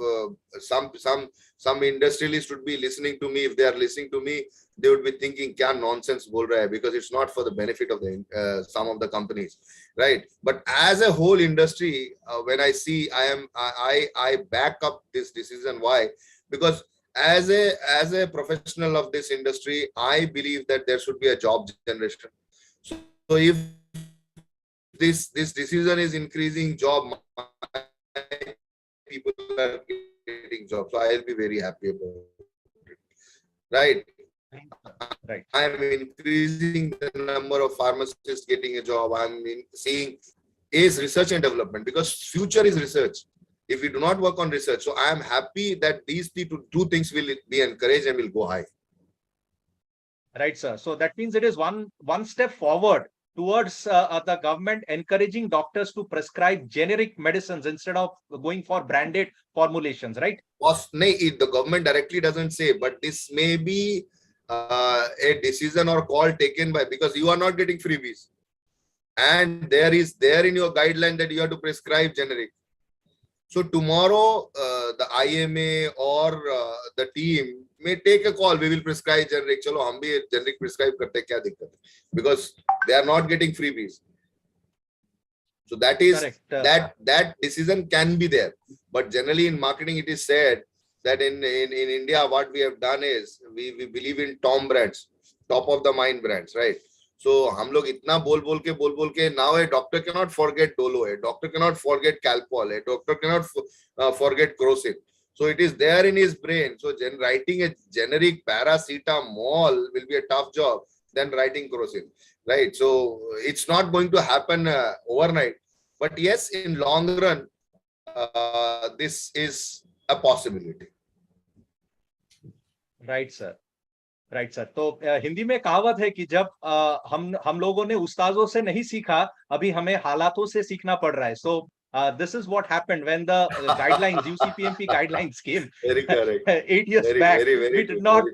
[SPEAKER 3] some industrialists would be listening to me. If they are listening to me, they would be thinking, "Kya nonsense bol raha hai?" Because it's not for the benefit of the some of the companies, right? But as a whole industry, when I see, I back up this decision. Why? Because as a professional of this industry, I believe that there should be a job generation. So if this decision is increasing job, people are getting jobs, so I'll be very happy about it, right?
[SPEAKER 2] Right.
[SPEAKER 3] I'm increasing the number of pharmacists getting a job. I'm seeing is research and development, because future is research. If we do not work on research, so I am happy that these two things will be encouraged and will go high.
[SPEAKER 2] Right, sir. So that means it is one step forward towards the government encouraging doctors to prescribe generic medicines instead of going for branded formulations, right?
[SPEAKER 3] The government directly doesn't say, but this may be a decision or call taken by, because you are not getting freebies, and there in your guideline that you have to prescribe generic. So tomorrow, the IMA or the team may take a call. We will prescribe generic. Chalo, hum bhi generic prescribe karte, kya dikkat hai? Because they are not getting freebies. So that is correct. That decision can be there. But generally in marketing, it is said that in India, what we have done is we believe in TOM brands, top of the mind brands, right? So हम लोग इतना बोल के now a doctor cannot forget Dolo, a doctor cannot forget Calpol, a doctor cannot forget Crocin. So it is there in his brain. So writing a generic paracetamol will be a tough job than writing Crocin, right? So it's not going to happen overnight. But yes, in long run, this is a possibility.
[SPEAKER 2] Right, sir. Right sir. तो हिंदी में कहावत है कि जब हम लोगों ने उस्तादों से नहीं सीखा, अभी हमें हालातों से सीखना पड़ रहा है. सो this is what happened when the guidelines, UCPMP guidelines came 8 years back. We did not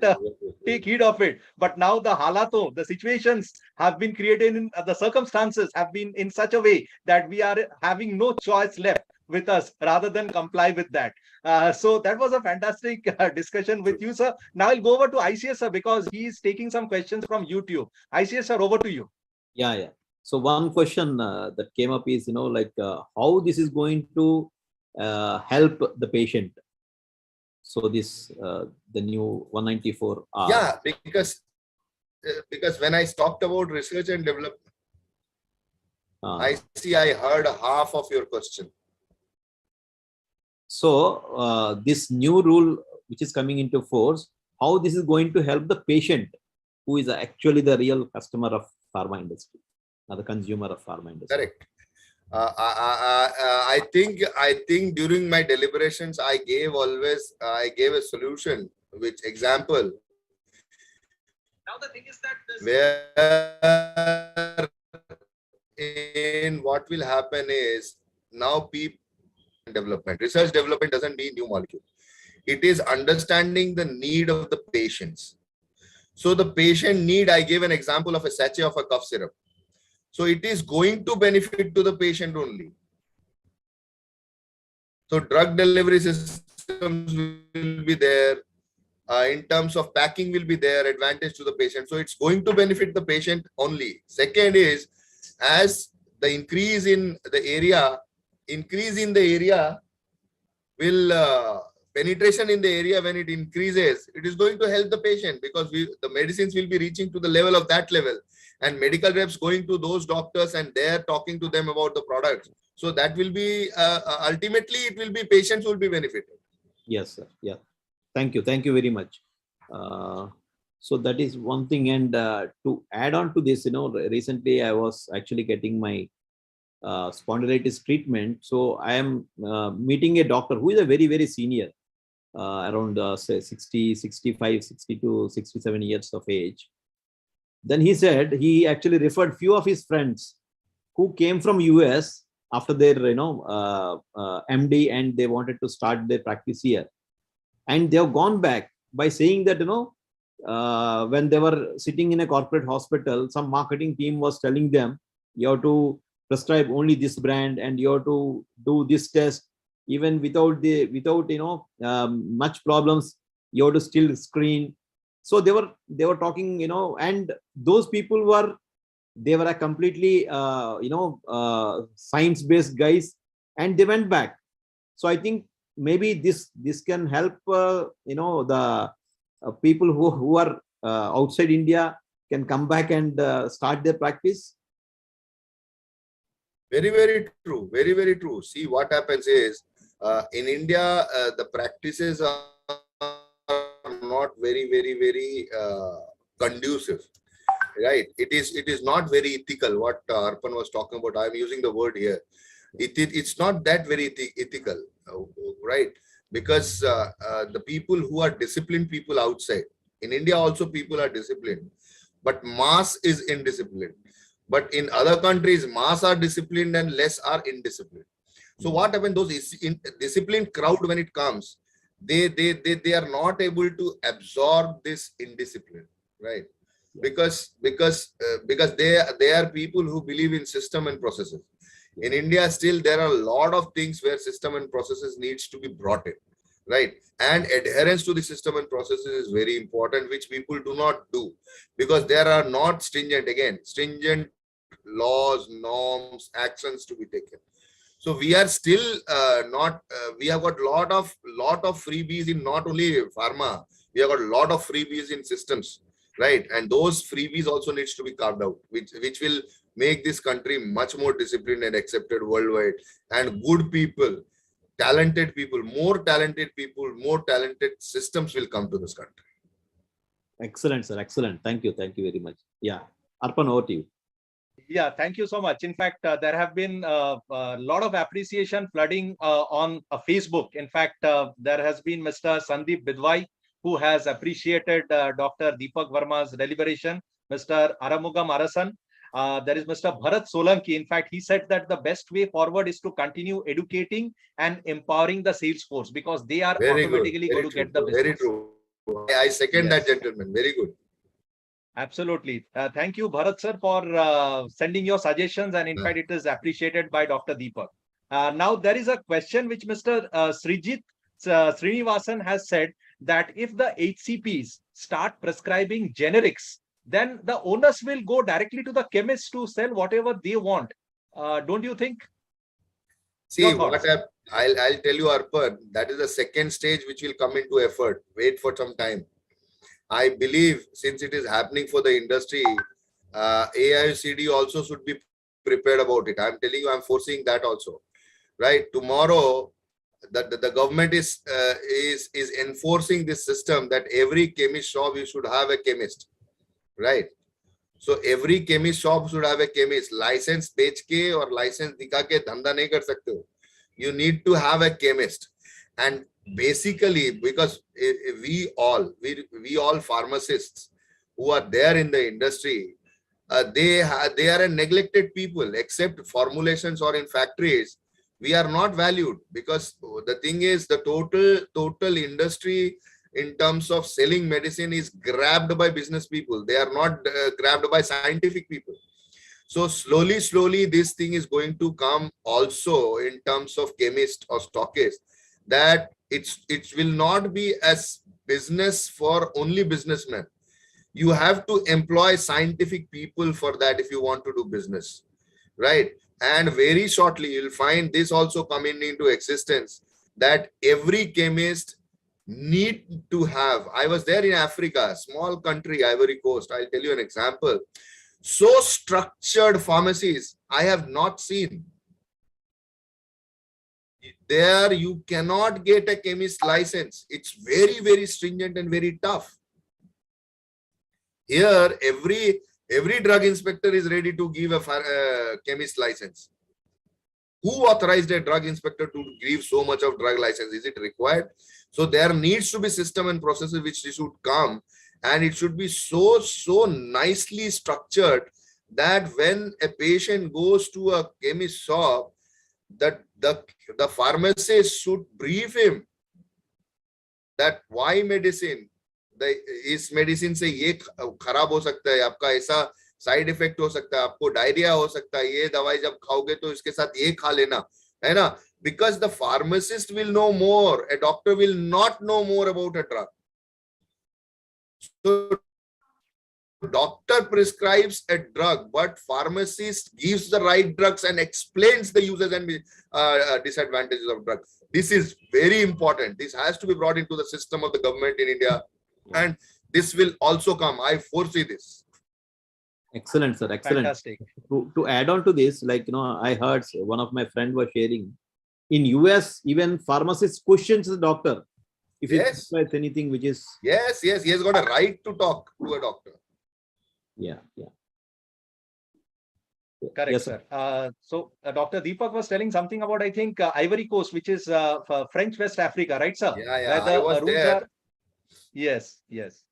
[SPEAKER 2] take heed of it, but now the situations have been created, the circumstances have been in such a way that we are having no choice left with us rather than comply with that. So that was a fantastic discussion with you, sir. Now I'll go over to ICS, sir, because he's taking some questions from YouTube. ICS, sir, over to you.
[SPEAKER 4] Yeah. So one question that came up is, how this is going to help the patient. So this, the new 194R.
[SPEAKER 3] Yeah, because when I talked about research and development, I heard half of your question.
[SPEAKER 4] So this new rule, which is coming into force, how this is going to help the patient, who is actually the real customer of pharma industry, or the consumer of pharma industry.
[SPEAKER 3] Correct. I think during my deliberations, I gave a solution, which example. Now the thing is that where in what will happen is now people development, research development doesn't mean new molecule. It is understanding the need of the patients. So the patient need, I gave an example of a sachet of a cough syrup. So it is going to benefit to the patient only. So drug delivery systems will be there. In terms of packing will be there, advantage to the patient. So it's going to benefit the patient only. Second is, as the increase in the area will penetration in the area, when it increases, it is going to help the patient, because the medicines will be reaching to the level of that level, and medical reps going to those doctors and they're talking to them about the products. So that will be ultimately it will be patients will be benefited.
[SPEAKER 4] Yes, sir. Yeah. Thank you very much. So that is one thing. And to add on to this, recently I was actually getting my spondylitis treatment. So I am meeting a doctor who is a very, very senior, around say 60, 65, 62, 67 years of age. Then he said he actually referred few of his friends who came from US after their MD, and they wanted to start their practice here, and they have gone back by saying that when they were sitting in a corporate hospital, some marketing team was telling them you have to prescribe only this brand and you have to do this test, even without much problems, you have to still screen. So they were talking, and those people were a completely science based guys, and they went back. So I think maybe this can help the people who are outside India can come back and start their practice.
[SPEAKER 3] Very, very true. Very, very true. See, what happens is in India, the practices are not very, very, very conducive. Right? It is not very ethical. What Arpan was talking about, I'm using the word here. It's not that very ethical, right? Because the people who are disciplined people outside, in India also people are disciplined, but mass is indisciplined. But in other countries, mass are disciplined and less are indisciplined. So what happens, those disciplined crowd, when it comes, they are not able to absorb this indiscipline, right? Because they are people who believe in system and processes. In India, still there are a lot of things where system and processes needs to be brought in, right? And adherence to the system and processes is very important, which people do not do, because there are not stringent laws, norms, actions to be taken. So we are still not. We have got lot of freebies in not only pharma. We have got a lot of freebies in systems, right? And those freebies also needs to be carved out, which will make this country much more disciplined and accepted worldwide. And good people, talented people, more talented systems will come to this country.
[SPEAKER 4] Excellent, sir. Excellent. Thank you very much. Yeah, Arpan, over to you.
[SPEAKER 2] Yeah, thank you so much. In fact, there have been a lot of appreciation flooding on Facebook. In fact, there has been Mr. Sandeep Bidwai, who has appreciated Dr. Deepak Verma's deliberation, Mr. Aramugam Arasan. There is Mr. Bharat Solanki. In fact, he said that the best way forward is to continue educating and empowering the sales force, because they are automatically going to get the business.
[SPEAKER 3] Very true. I second that, gentleman. Very good.
[SPEAKER 2] Absolutely. Thank you, Bharat sir, for sending your suggestions, and in fact, it is appreciated by Dr. Deepak. Now, there is a question which Mr. Srijit Srinivasan has said, that if the HCPs start prescribing generics, then the owners will go directly to the chemist to sell whatever they want. Don't you think?
[SPEAKER 3] See, I'll tell you, Arpan, that is the second stage which will come into effort. Wait for some time. I believe since it is happening for the industry, AICD also should be prepared about it. I'm telling you, I'm foreseeing that also. Right? Tomorrow, the government is enforcing this system that every chemist shop you should have a chemist, right? So every chemist shop should have a chemist. License बेच के और license दिखा के धंधा नहीं कर सकते हो. You need to have a chemist. And basically, because we all pharmacists who are there in the industry, they are a neglected people. Except formulations or in factories, we are not valued, because the thing is, the total industry in terms of selling medicine is grabbed by business people. They are not grabbed by scientific people. So slowly this thing is going to come also in terms of chemist or stockist, that it will not be as business for only businessmen. You have to employ scientific people for that if you want to do business, right? And very shortly you'll find this also coming into existence, that every chemist need to have. I was there in Africa, small country, Ivory Coast. I'll tell you an example. So structured pharmacies I have not seen. There you cannot get a chemist license. It's very stringent and very tough. Here every drug inspector is ready to give a chemist license. Who authorized a drug inspector to give so much of drug license? Is it required? So there needs to be system and processes which should come, and it should be so nicely structured that when a patient goes to a chemist shop, that the pharmacist should brief him that why medicine, इस medicine से ये खराब हो सकता है, आपका ऐसा side effect हो सकता है, आपको डायरिया हो सकता है, ये दवाई जब खाओगे तो इसके साथ ये खा लेना, है ना? Because the pharmacist will know more, a doctor will not know more about a drug. So doctor prescribes a drug, but pharmacist gives the right drugs and explains the uses and disadvantages of drugs. This is very important. This has to be brought into the system of the government in India, and this will also come. I foresee this.
[SPEAKER 4] Excellent, sir. Excellent.
[SPEAKER 2] Fantastic.
[SPEAKER 4] To add on to this, like, you know, I heard one of my friends was sharing, in US, even pharmacist questions the doctor if he prescribes anything which is.
[SPEAKER 3] Yes, he has got a right to talk to a doctor.
[SPEAKER 4] Yeah.
[SPEAKER 2] Correct,
[SPEAKER 4] Yes,
[SPEAKER 2] sir. So Dr. Deepak was telling something about, I think, Ivory Coast, which is French West Africa, right, sir?
[SPEAKER 3] Yeah. I was there.
[SPEAKER 2] Yes.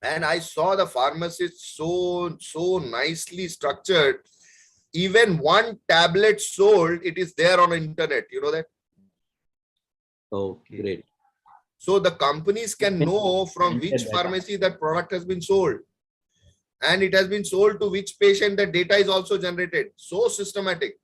[SPEAKER 3] And I saw the pharmacist so nicely structured. Even one tablet sold, it is there on the internet. You know that?
[SPEAKER 4] Oh, great.
[SPEAKER 3] So the companies can know from which pharmacy that product has been sold. And it has been sold to which patient, the data is also generated. So systematic.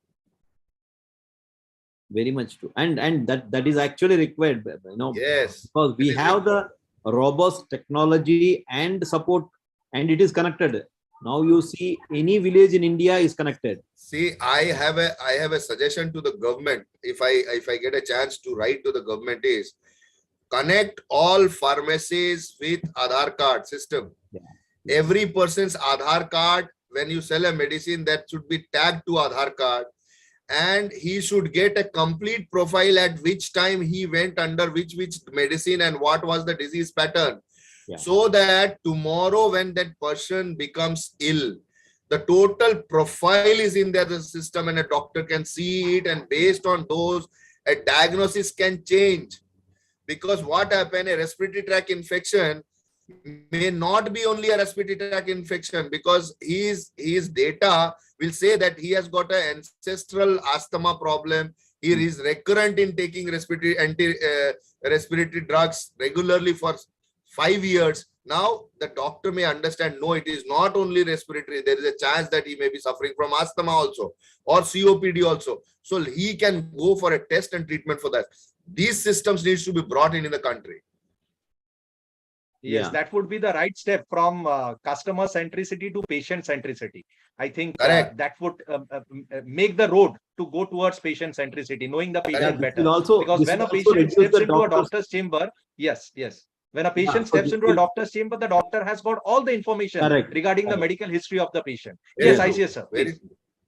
[SPEAKER 4] Very much true. And that is actually required, you know.
[SPEAKER 3] Yes.
[SPEAKER 4] Because we have the robust technology and support, and it is connected. Now you see any village in India is connected.
[SPEAKER 3] See, I have a suggestion to the government. If I get a chance to write to the government, is connect all pharmacies with Aadhaar card system.
[SPEAKER 4] Yeah.
[SPEAKER 3] Every person's Aadhaar card, when you sell a medicine, that should be tagged to Aadhaar card, and he should get a complete profile at which time he went under which medicine and what was the disease pattern. Yeah. So that tomorrow when that person becomes ill, the total profile is in the system and a doctor can see it, and based on those, a diagnosis can change. Because what happened, a respiratory tract infection may not be only a respiratory tract infection, because his data will say that he has got an ancestral asthma problem. He is recurrent in taking respiratory drugs regularly for 5 years. Now the doctor may understand, no, it is not only respiratory. There is a chance that he may be suffering from asthma also, or COPD also. So he can go for a test and treatment for that. These systems needs to be brought in the country.
[SPEAKER 2] Yes, that would be the right step from customer centricity to patient centricity. I think that would make the road to go towards patient centricity, knowing the patient better. Because when a patient steps into a doctor's chamber, yes. When a patient steps into a doctor's chamber, the doctor has got all the information regarding the medical history of the patient. Yes, I see, sir.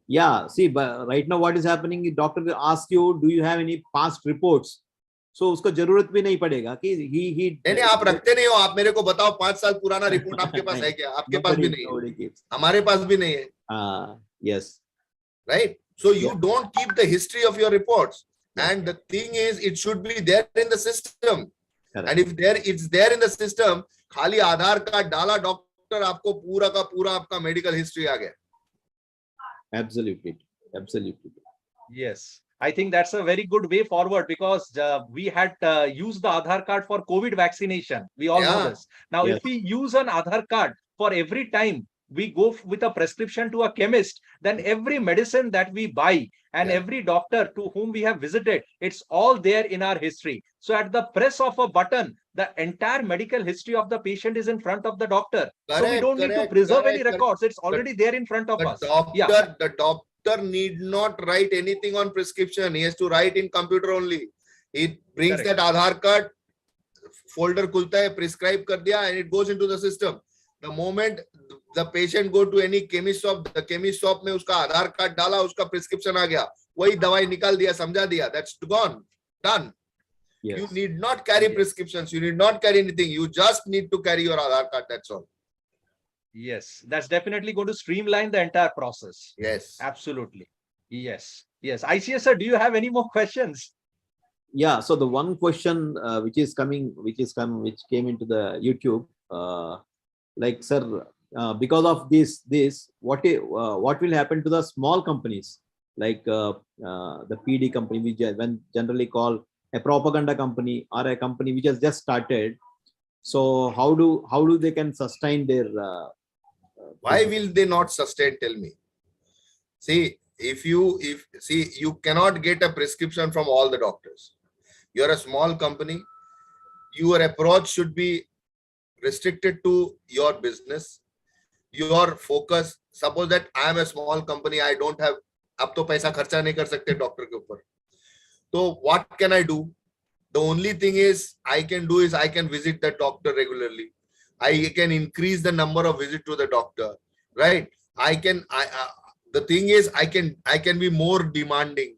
[SPEAKER 4] Yeah, see, but right now what is happening, the doctor will ask you, do you have any past reports? so उसको जरूरत भी नहीं पड़ेगा कि he
[SPEAKER 3] नहीं आप रखते नहीं हो, आप मेरे को बताओ 5 साल पुराना रिपोर्ट आपके पास है क्या? आपके पास भी नहीं है, हमारे पास भी नहीं है.
[SPEAKER 4] Yes,
[SPEAKER 3] right? So you don't keep the history of your reports, and the thing is it should be there in the system.
[SPEAKER 4] Correct.
[SPEAKER 3] And if it's there in the system, खाली आधार कार्ड डाला doctor, आपको पूरा का पूरा आपका medical history आ गया.
[SPEAKER 4] absolutely.
[SPEAKER 2] Yes, I think that's a very good way forward, because we had used the Aadhaar card for COVID vaccination. We all know this. Now, if we use an Aadhaar card for every time we go with a prescription to a chemist, then every medicine that we buy and every doctor to whom we have visited, it's all there in our history. So at the press of a button, the entire medical history of the patient is in front of the doctor. So we don't need to preserve any records. It's already there in front of us.
[SPEAKER 3] The doctor need not write anything on prescription. He has to write in computer only. He brings that Aadhaar card, folder खुलता है, prescribe कर दिया, and it goes into the system. The moment the patient go to any chemist shop, the chemist shop में उसका आधार card डाला, उसका prescription आ गया, वही दवाई निकाल दिया, समझा दिया, that's gone, done.
[SPEAKER 4] Yes.
[SPEAKER 3] You need not carry prescriptions, you need not carry anything, you just need to carry your Aadhaar card, that's all.
[SPEAKER 2] Yes, that's definitely going to streamline the entire process.
[SPEAKER 3] Yes.
[SPEAKER 2] Absolutely. Yes. ICS sir, do you have any more questions?
[SPEAKER 4] Yeah, so the one question which came into the YouTube, like sir, because of this, what will happen to the small companies, like the PD company, which when generally called a propaganda company or a company which has just started? So how do they can sustain their
[SPEAKER 3] why will they not sustain? Tell me. See, you cannot get a prescription from all the doctors. You're a small company. Your approach should be restricted to your business. Your focus. Suppose that I am a small company. I don't have. अब तो पैसा खर्चा नहीं कर सकते doctor के ऊपर. So what can I do? The only thing I can do is I can visit the doctor regularly. I can increase the number of visits to the doctor, right? The thing is I can be more demanding,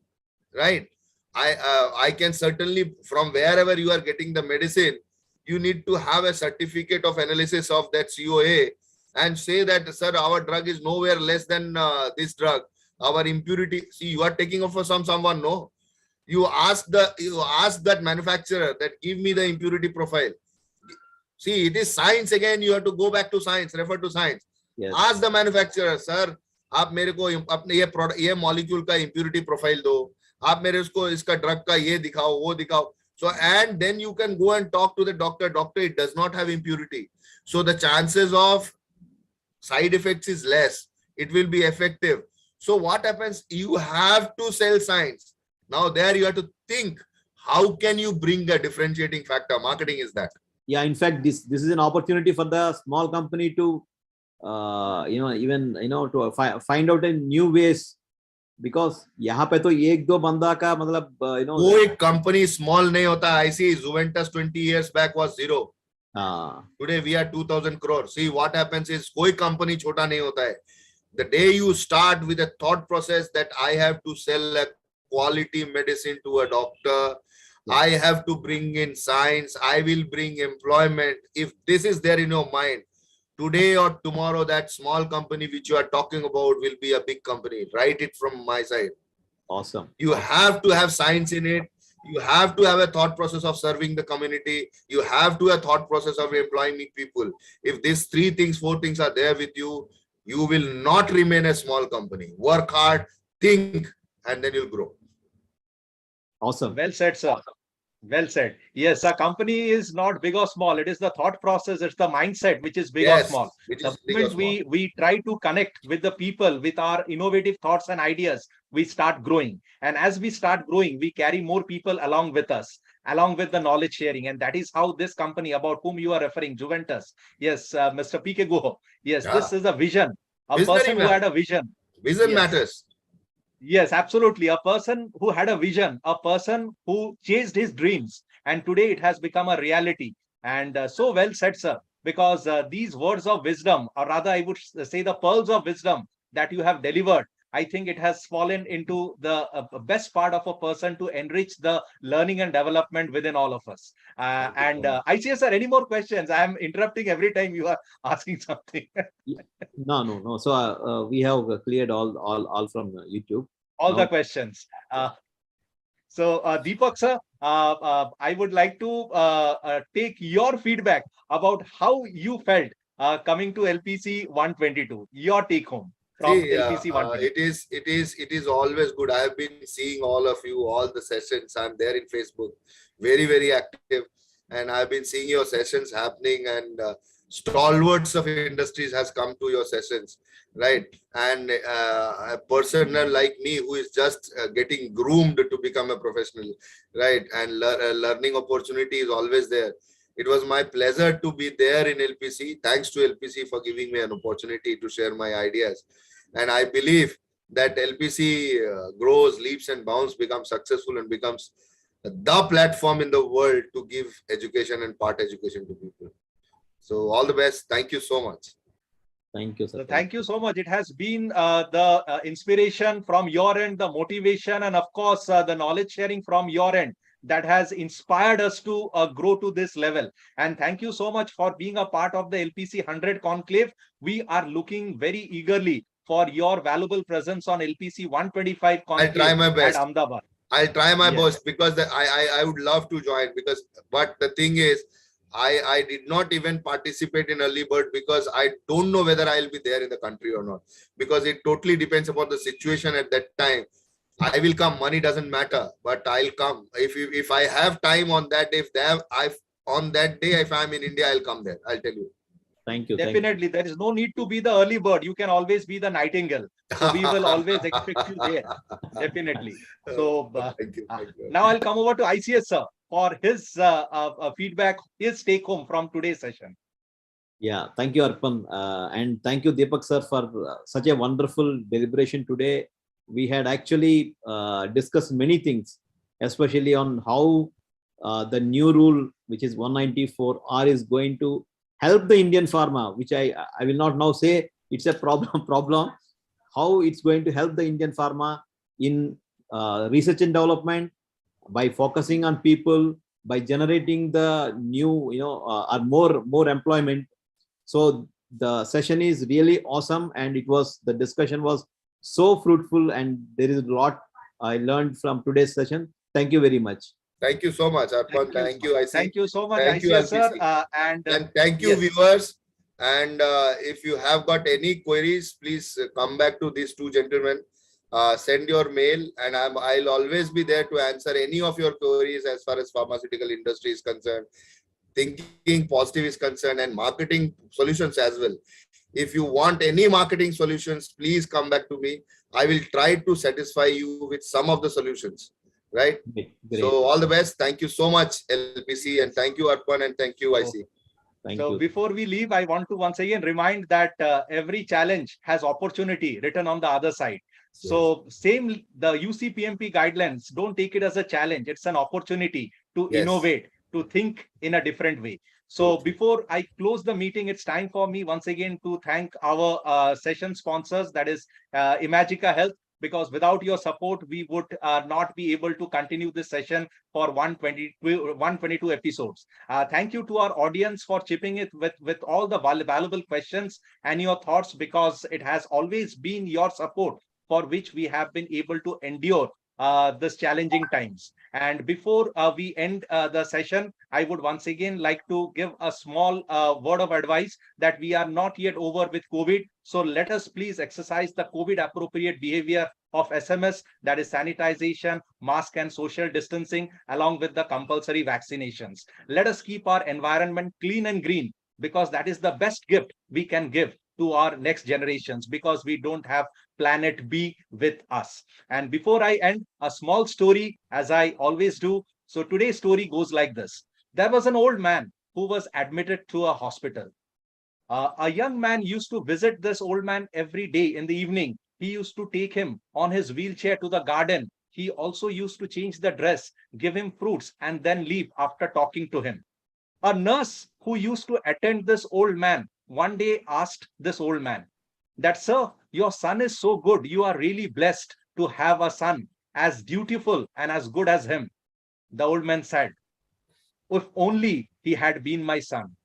[SPEAKER 3] right? I can certainly, from wherever you are getting the medicine, you need to have a certificate of analysis of that COA and say that, sir, our drug is nowhere less than this drug. Our impurity. See, you are taking off for someone, no? You ask that manufacturer that give me the impurity profile. See, it is science again. You have to go back to science, refer to science.
[SPEAKER 4] Yes.
[SPEAKER 3] Ask the manufacturer, sir, आप मेरे को अपने ये molecule का impurity profile दो. आप मेरे उसको इसका drug का ये दिखाओ, वो दिखाओ. So, and then you can go and talk to the doctor. Doctor, it does not have impurity. So the chances of side effects is less. It will be effective. So what happens? You have to sell science. Now there you have to think, how can you bring a differentiating factor? Marketing is that.
[SPEAKER 4] Yeah, in fact, this is an opportunity for the small company to to find out in new ways, because यहाँ पे तो एक दो बंदा का मतलब
[SPEAKER 3] कोई company small नहीं होता. I see Juventus 20 years back was zero. Today we are 2,000 crores. See, what happens is कोई company छोटा नहीं होता है. The day you start with a thought process that I have to sell a quality medicine to a doctor, I have to bring in science, I will bring employment. If this is there in your mind, today or tomorrow, that small company which you are talking about will be a big company. Write it from my side.
[SPEAKER 4] Awesome.
[SPEAKER 3] You have to have science in it. You have to have a thought process of serving the community. You have to have a thought process of employing people. If these 3 things, 4 things are there with you, you will not remain a small company. Work hard, think, and then you'll grow.
[SPEAKER 2] Awesome. Well said, sir. Well said. Yes, a company is not big or small. It is the thought process. It's the mindset which is big or small. The moment we try to connect with the people with our innovative thoughts and ideas, we start growing. And as we start growing, we carry more people along with us, along with the knowledge sharing. And that is how this company about whom you are referring, Juventus. Yes, Mr. P.K. Guho. Yes, this is a vision. A person who had a vision.
[SPEAKER 3] Vision matters.
[SPEAKER 2] Yes, absolutely. A person who had a vision, a person who chased his dreams, and today it has become a reality. And so well said, sir, because these words of wisdom, or rather I would say the pearls of wisdom that you have delivered I think it has fallen into the best part of a person to enrich the learning and development within all of us. And ICS, sir, any more questions? I am interrupting every time you are asking something.
[SPEAKER 4] No. So we have cleared all from YouTube.
[SPEAKER 2] All
[SPEAKER 4] Now,
[SPEAKER 2] the questions. So, Deepak, sir, I would like to take your feedback about how you felt coming to LPC 122. Your take home from
[SPEAKER 3] See,
[SPEAKER 2] LPC 122.
[SPEAKER 3] it is always good. I have been seeing all of you, all the sessions. I'm there in Facebook, very active, and I've been seeing your sessions happening, and stalwarts of industries has come to your sessions, right? And a person like me who is just getting groomed to become a professional, right? And learning opportunity is always there. It was my pleasure to be there in LPC. Thanks to LPC for giving me an opportunity to share my ideas. And I believe that LPC grows, leaps and bounds, becomes successful and becomes the platform in the world to give education and part education to people. So all the best. Thank you so much.
[SPEAKER 4] thank you, sir.
[SPEAKER 2] So thank you so much. It has been the inspiration from your end, the motivation, and of course, the knowledge sharing from your end that has inspired us to grow to this level. And thank you so much for being a part of the LPC 100 conclave. We are looking very eagerly for your valuable presence on LPC 125 conclave
[SPEAKER 3] I'll try my
[SPEAKER 2] at
[SPEAKER 3] best.
[SPEAKER 2] Ahmedabad.
[SPEAKER 3] I'll try my
[SPEAKER 2] Yes.
[SPEAKER 3] best because I would love to join because, but the thing is, I did not even participate in early bird because I don't know whether I'll be there in the country or not, because it totally depends upon the situation at that time. I will come, money doesn't matter, but I'll come. If I have time on that, on that day, if I'm in India, I'll come there. I'll tell you.
[SPEAKER 4] Thank you.
[SPEAKER 2] Definitely, there is no need to be the early bird. You can always be the nightingale. So we will always expect you there. Definitely. So
[SPEAKER 3] Thank you.
[SPEAKER 2] now I'll come over to ICS, sir, for his feedback, his take home from today's session.
[SPEAKER 4] Yeah, thank you, Arpan. And thank you, Deepak, sir, for such a wonderful deliberation today. We had actually discussed many things, especially on how the new rule, which is 194R, is going to help the Indian pharma, which I will not now say it's a problem, how it's going to help the Indian pharma in research and development by focusing on people, by generating the new, or more employment. So the session is really awesome, and the discussion was so fruitful, and there is a lot I learned from today's session. Thank you very much.
[SPEAKER 3] Thank you so much, Arpan. Thank you, IC.
[SPEAKER 2] Thank you so much,
[SPEAKER 3] Thank you,
[SPEAKER 2] ICS, sir.
[SPEAKER 3] LPC.
[SPEAKER 2] And
[SPEAKER 3] thank you,
[SPEAKER 2] yes.
[SPEAKER 3] viewers. And if you have got any queries, please come back to these two gentlemen. Send your mail, and I'll always be there to answer any of your queries as far as pharmaceutical industry is concerned, thinking positive is concerned, and marketing solutions as well. If you want any marketing solutions, please come back to me. I will try to satisfy you with some of the solutions. Right?
[SPEAKER 4] Great.
[SPEAKER 3] So all the best. Thank you so much, LPC, and thank you, Arpan, and thank you, IC.
[SPEAKER 4] Thank
[SPEAKER 2] so
[SPEAKER 4] you.
[SPEAKER 2] Before we leave, I want to once again remind that every challenge has opportunity written on the other side. Yes. So same, the UCPMP guidelines, don't take it as a challenge. It's an opportunity to innovate, to think in a different way. So before I close the meeting, it's time for me once again to thank our session sponsors, that is Imagica Health, because without your support, we would not be able to continue this session for 122 episodes. Thank you to our audience for chipping it with all the valuable questions and your thoughts, because it has always been your support for which we have been able to endure this challenging times. And before we end the session, I would once again like to give a small word of advice that we are not yet over with COVID. So let us please exercise the COVID appropriate behavior of SMS, that is sanitization, mask and social distancing, along with the compulsory vaccinations. Let us keep our environment clean and green, because that is the best gift we can give to our next generations, because we don't have planet B with us. And before I end, a small story, as I always do. So today's story goes like this. There was an old man who was admitted to a hospital. A young man used to visit this old man every day in the evening. He used to take him on his wheelchair to the garden. He also used to change the dress, give him fruits, and then leave after talking to him. A nurse who used to attend this old man one day asked this old man, that, sir, your son is so good. You are really blessed to have a son as dutiful and as good as him. The old man said, if only he had been my son.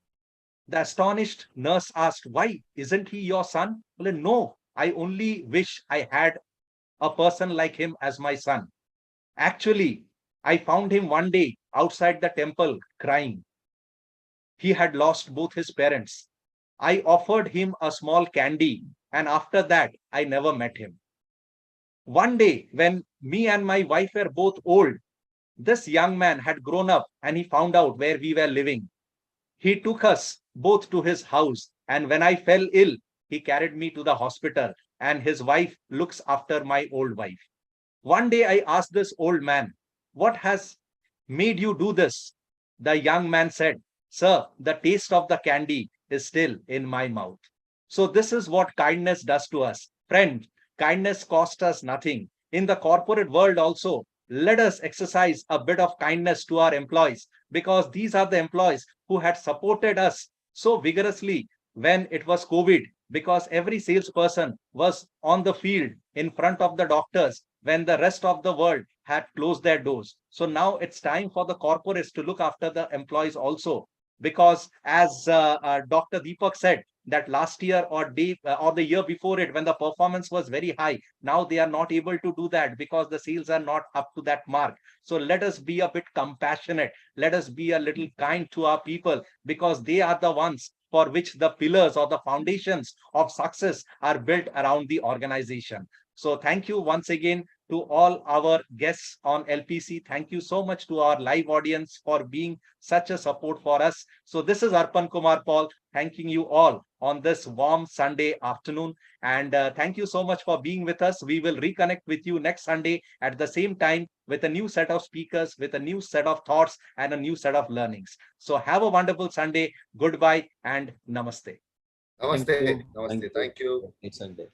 [SPEAKER 2] The astonished nurse asked, why isn't he your son? Well, no, I only wish I had a person like him as my son. Actually, I found him one day outside the temple crying. He had lost both his parents. I offered him a small candy, and after that, I never met him. One day, when me and my wife were both old, this young man had grown up and he found out where we were living. He took us both to his house, and when I fell ill, he carried me to the hospital, and his wife looks after my old wife. One day I asked this old man, what has made you do this? The young man said, sir, the taste of the candy is still in my mouth. So this is what kindness does to us. Friend, kindness costs us nothing. In the corporate world also, let us exercise a bit of kindness to our employees, because these are the employees who had supported us so vigorously when it was COVID, because every salesperson was on the field in front of the doctors when the rest of the world had closed their doors. So now it's time for the corporates to look after the employees also, because as Dr. Deepak said, that last year or the year before it, when the performance was very high, now they are not able to do that because the sales are not up to that mark. So let us be a bit compassionate. Let us be a little kind to our people, because they are the ones for which the pillars or the foundations of success are built around the organization. So thank you once again to all our guests on LPC. Thank you so much to our live audience for being such a support for us. So this is Arpan Kumar Paul thanking you all on this warm Sunday afternoon. And thank you so much for being with us. We will reconnect with you next Sunday at the same time with a new set of speakers, with a new set of thoughts and a new set of learnings. So have a wonderful Sunday. Goodbye and namaste.
[SPEAKER 3] Namaste. Namaste. Thank you.
[SPEAKER 4] It's Sunday.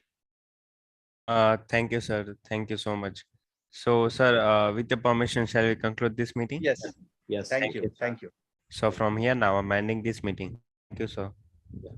[SPEAKER 1] Thank you, sir. Thank you so much. So, sir, with your permission, shall we conclude this meeting?
[SPEAKER 2] Yes.
[SPEAKER 4] Yes.
[SPEAKER 2] Thank you. Thank you.
[SPEAKER 1] So from here now, I'm ending this meeting. Thank you, sir.
[SPEAKER 4] Yeah.